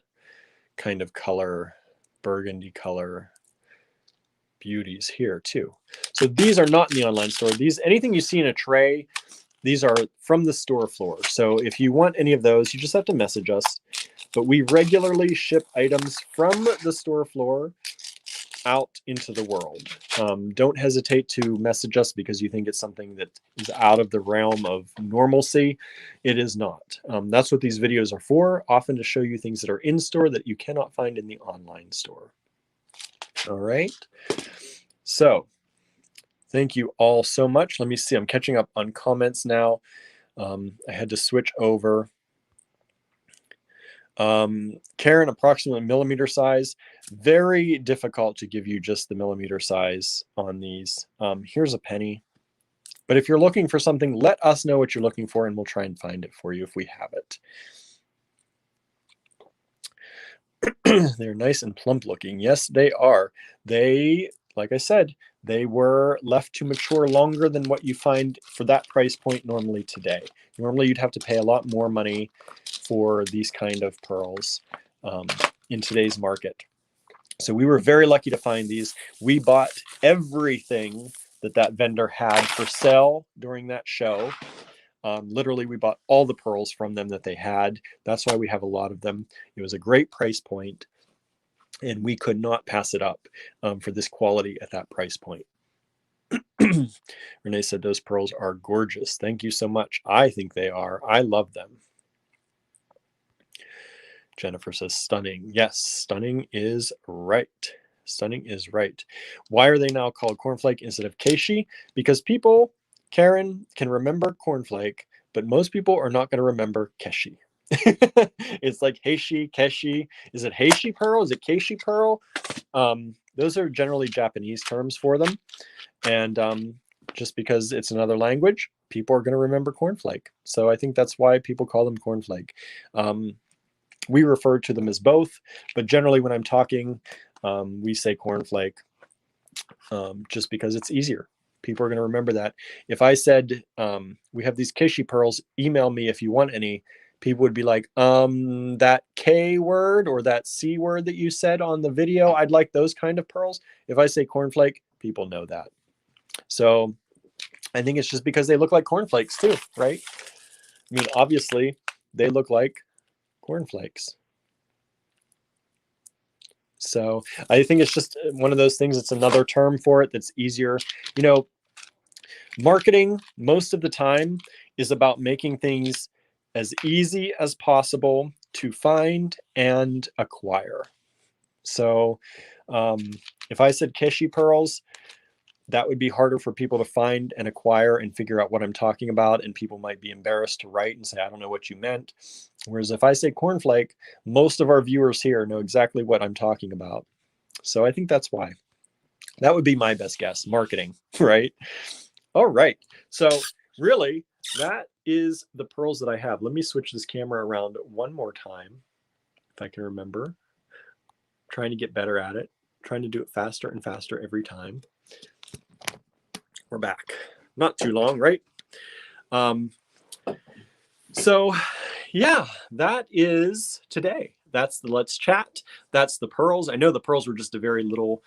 kind of color, burgundy color beauties here too. So these are not in the online store. These, anything you see in a tray, these are from the store floor. So if you want any of those, you just have to message us. But we regularly ship items from the store floor out into the world. Don't hesitate to message us because you think it's something that is out of the realm of normalcy. It is not. That's what these videos are for, often to show you things that are in store that you cannot find in the online store. All right. So thank you all so much. Let me see. I'm catching up on comments now. I had to switch over. Karen, approximately millimeter size. Very difficult to give you just the millimeter size on these. Here's a penny. But if you're looking for something, let us know what you're looking for and we'll try and find it for you if we have it. They're nice and plump looking. Yes, they are. They, like I said, they were left to mature longer than what you find for that price point normally today. Normally you'd have to pay a lot more money for these kind of pearls in today's market. So we were very lucky to find these. We bought everything that vendor had for sale during that show. Literally, we bought all the pearls from them that they had. That's why we have a lot of them. It was a great price point, and we could not pass it up for this quality at that price point. Renee said those pearls are gorgeous. Thank you so much. I think they are. I love them. Jennifer says stunning. Yes, stunning is right. Stunning is right. Why are they now called cornflake instead of keishi? Because people, Karen, can remember cornflake, but most people are not going to remember keshi. It's like heishi, keshi. Is it heishi pearl? Is it keishi pearl? Those are generally Japanese terms for them. And just because it's another language, people are going to remember cornflake. So I think that's why people call them cornflake. We refer to them as both, but generally when I'm talking, we say cornflake just because it's easier. People are going to remember that. If I said, we have these keishi pearls, email me if you want any, people would be like, that K word or that C word that you said on the video, I'd like those kind of pearls. If I say cornflake, people know that. So I think it's just because they look like cornflakes too, right? I mean, obviously they look like cornflakes. So I think it's just one of those things. It's another term for it that's easier. You know, marketing most of the time is about making things as easy as possible to find and acquire. So if I said keishi pearls, that would be harder for people to find and acquire and figure out what I'm talking about. And people might be embarrassed to write and say, I don't know what you meant. Whereas if I say cornflake, most of our viewers here know exactly what I'm talking about. So I think that's why. That would be my best guess, marketing, right? All right. So really, that is the pearls that I have. Let me switch this camera around one more time, if I can remember. I'm trying to get better at it, trying to do it faster and faster every time. We're back. Not too long, right? So yeah, that is today. That's the Let's Chat. That's the pearls. I know the pearls were just a very little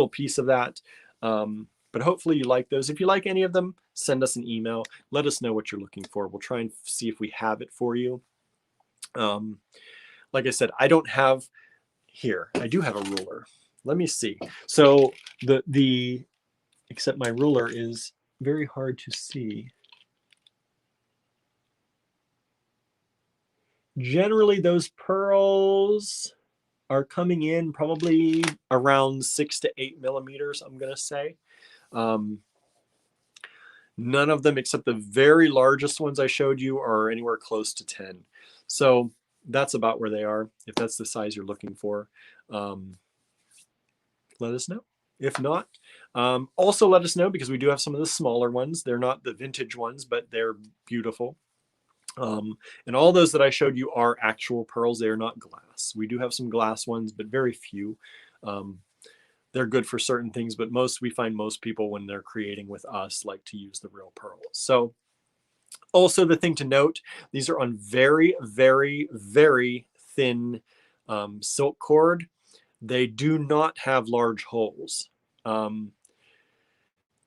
piece of that. But hopefully you like those. If you like any of them, send us an email. Let us know what you're looking for. We'll try and see if we have it for you. Like I said, I don't have here. I do have a ruler. Let me see. So except my ruler is very hard to see. Generally, those pearls are coming in probably around 6 to 8 millimeters, I'm going to say. None of them, except the very largest ones I showed you, are anywhere close to 10. So that's about where they are. If that's the size you're looking for, let us know. If not, also let us know, because we do have some of the smaller ones. They're not the vintage ones, but they're beautiful. And all those that I showed you are actual pearls. They are not glass. We do have some glass ones, but very few. They're good for certain things, but we find most people when they're creating with us like to use the real pearls. So also the thing to note, these are on very, very, very thin silk cord. They do not have large holes.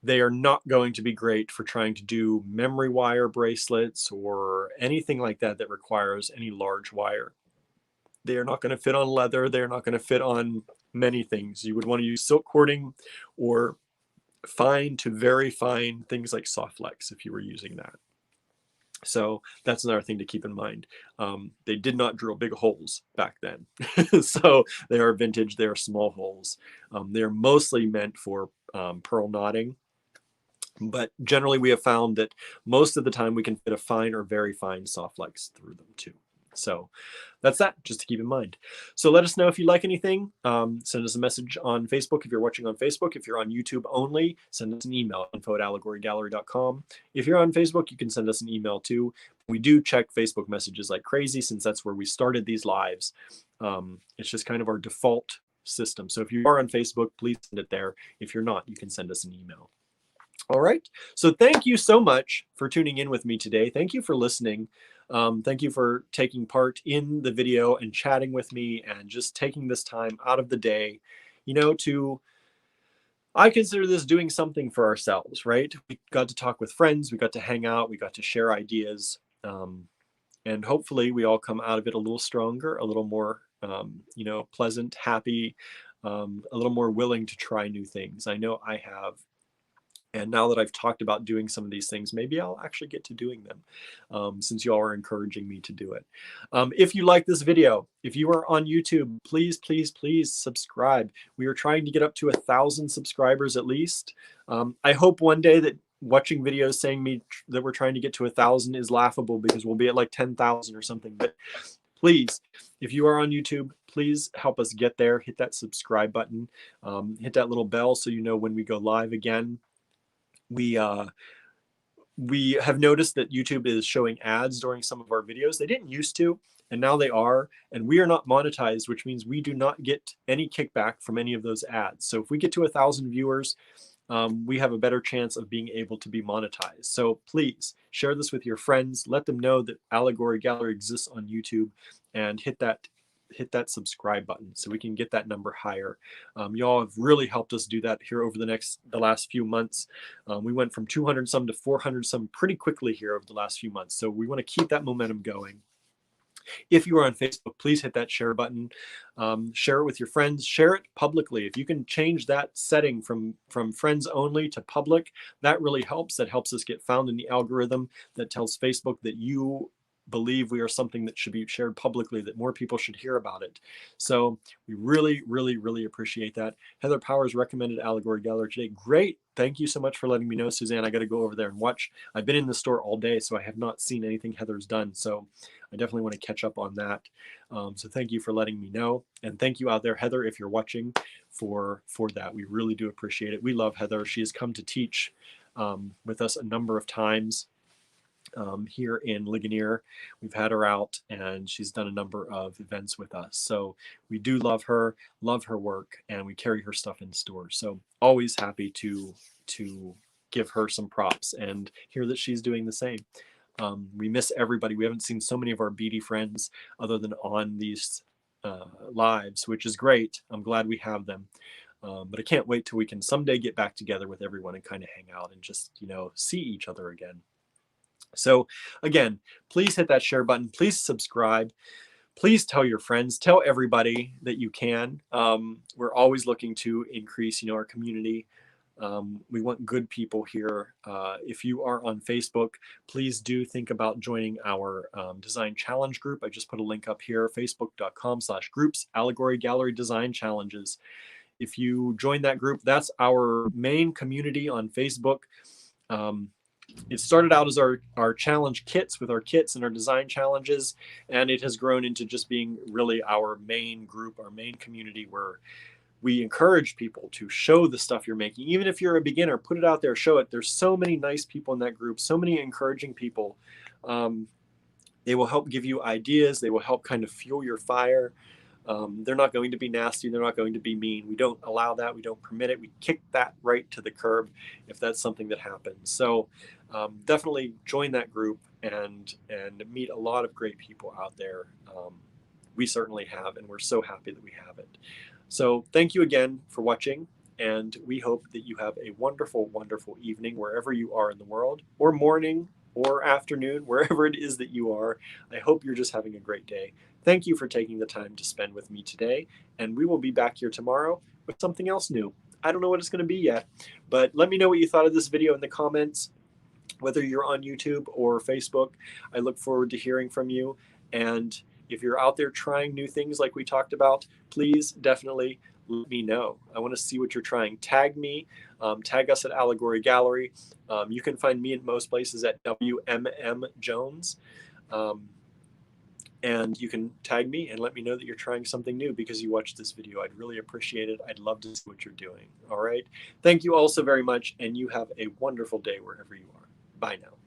They are not going to be great for trying to do memory wire bracelets or anything like that that requires any large wire. They are not going to fit on leather. They're not going to fit on many things. You would want to use silk cording or fine to very fine things like Softlex if you were using that. So that's another thing to keep in mind. They did not drill big holes back then. So they are vintage, they are small holes. They're mostly meant for pearl knotting. But generally we have found that most of the time we can fit a fine or very fine Softlex through them too. So that's that, just to keep in mind. So let us know if you like anything. Send us a message on Facebook if you're watching on Facebook. If you're on YouTube only, send us an email, info@allegorygallery.com. If you're on Facebook, you can send us an email too. We do check Facebook messages like crazy since that's where we started these lives. It's just kind of our default system. So if you are on Facebook, please send it there. If you're not, you can send us an email. All right. So thank you so much for tuning in with me today. Thank you for listening. Thank you for taking part in the video and chatting with me and just taking this time out of the day, I consider this doing something for ourselves, right? We got to talk with friends, we got to hang out, we got to share ideas. And hopefully we all come out of it a little stronger, a little more, pleasant, happy, a little more willing to try new things. I know I have. And now that I've talked about doing some of these things, maybe I'll actually get to doing them since you all are encouraging me to do it. If you like this video, if you are on YouTube, please, please, please subscribe. We are trying to get up to 1,000 subscribers at least. I hope one day that watching videos saying that we're trying to get to 1,000 is laughable because we'll be at like 10,000 or something. But please, if you are on YouTube, please help us get there. Hit that subscribe button. Hit that little bell so you know when we go live again. We have noticed that YouTube is showing ads during some of our videos. They didn't used to, and now they are. And we are not monetized, which means we do not get any kickback from any of those ads. So if we get to 1,000 viewers, we have a better chance of being able to be monetized. So please share this with your friends. Let them know that Allegory Gallery exists on YouTube, and hit that subscribe button so we can get that number higher. Y'all have really helped us do that here over the last few months. We went from 200 some to 400 some pretty quickly here over the last few months. So we want to keep that momentum going. If you are on Facebook, please hit that share button. Share it with your friends. Share it publicly. If you can change that setting from friends only to public, that really helps. That helps us get found in the algorithm that tells Facebook that you believe we are something that should be shared publicly, that more people should hear about it. So we really, really, really appreciate that. Heather Powers recommended Allegory Gallery today. Great. Thank you so much for letting me know, Suzanne. I got to go over there and watch. I've been in the store all day, so I have not seen anything Heather's done. So I definitely want to catch up on that. So thank you for letting me know. And thank you out there, Heather, if you're watching, for that. We really do appreciate it. We love Heather. She has come to teach with us a number of times. Here in Ligonier. We've had her out and she's done a number of events with us. So we do love her work, and we carry her stuff in stores. So always happy to give her some props and hear that she's doing the same. We miss everybody. We haven't seen so many of our beady friends other than on these lives, which is great. I'm glad we have them. But I can't wait till we can someday get back together with everyone and kind of hang out and just, see each other again. So again, please hit that share button. Please subscribe. Please tell your friends. Tell everybody that you can. We're always looking to increase, our community. We want good people here. If you are on Facebook, please do think about joining our design challenge group. I just put a link up here, facebook.com/groups, Allegory Gallery Design Challenges. If you join that group, that's our main community on Facebook. It started out as our challenge kits with our kits and our design challenges, and it has grown into just being really our main group, our main community, where we encourage people to show the stuff you're making. Even if you're a beginner, put it out there, show it. There's so many nice people in that group, so many encouraging people. They will help give you ideas. They will help kind of fuel your fire. They're not going to be nasty. They're not going to be mean. We don't allow that. We don't permit it. We kick that right to the curb if that's something that happens. So definitely join that group and meet a lot of great people out there. We certainly have, and we're so happy that we have it. So thank you again for watching, and we hope that you have a wonderful, wonderful evening wherever you are in the world, or morning, or afternoon, wherever it is that you are. I hope you're just having a great day. Thank you for taking the time to spend with me today, and we will be back here tomorrow with something else new. I don't know what it's going to be yet, but let me know what you thought of this video in the comments, whether you're on YouTube or Facebook. I look forward to hearing from you. And if you're out there trying new things like we talked about, please definitely let me know. I want to see what you're trying. Tag me, tag us at Allegory Gallery. You can find me in most places at WMM Jones. And you can tag me and let me know that you're trying something new because you watched this video. I'd really appreciate it. I'd love to see what you're doing. All right. Thank you all so very much, and you have a wonderful day wherever you are. Bye now.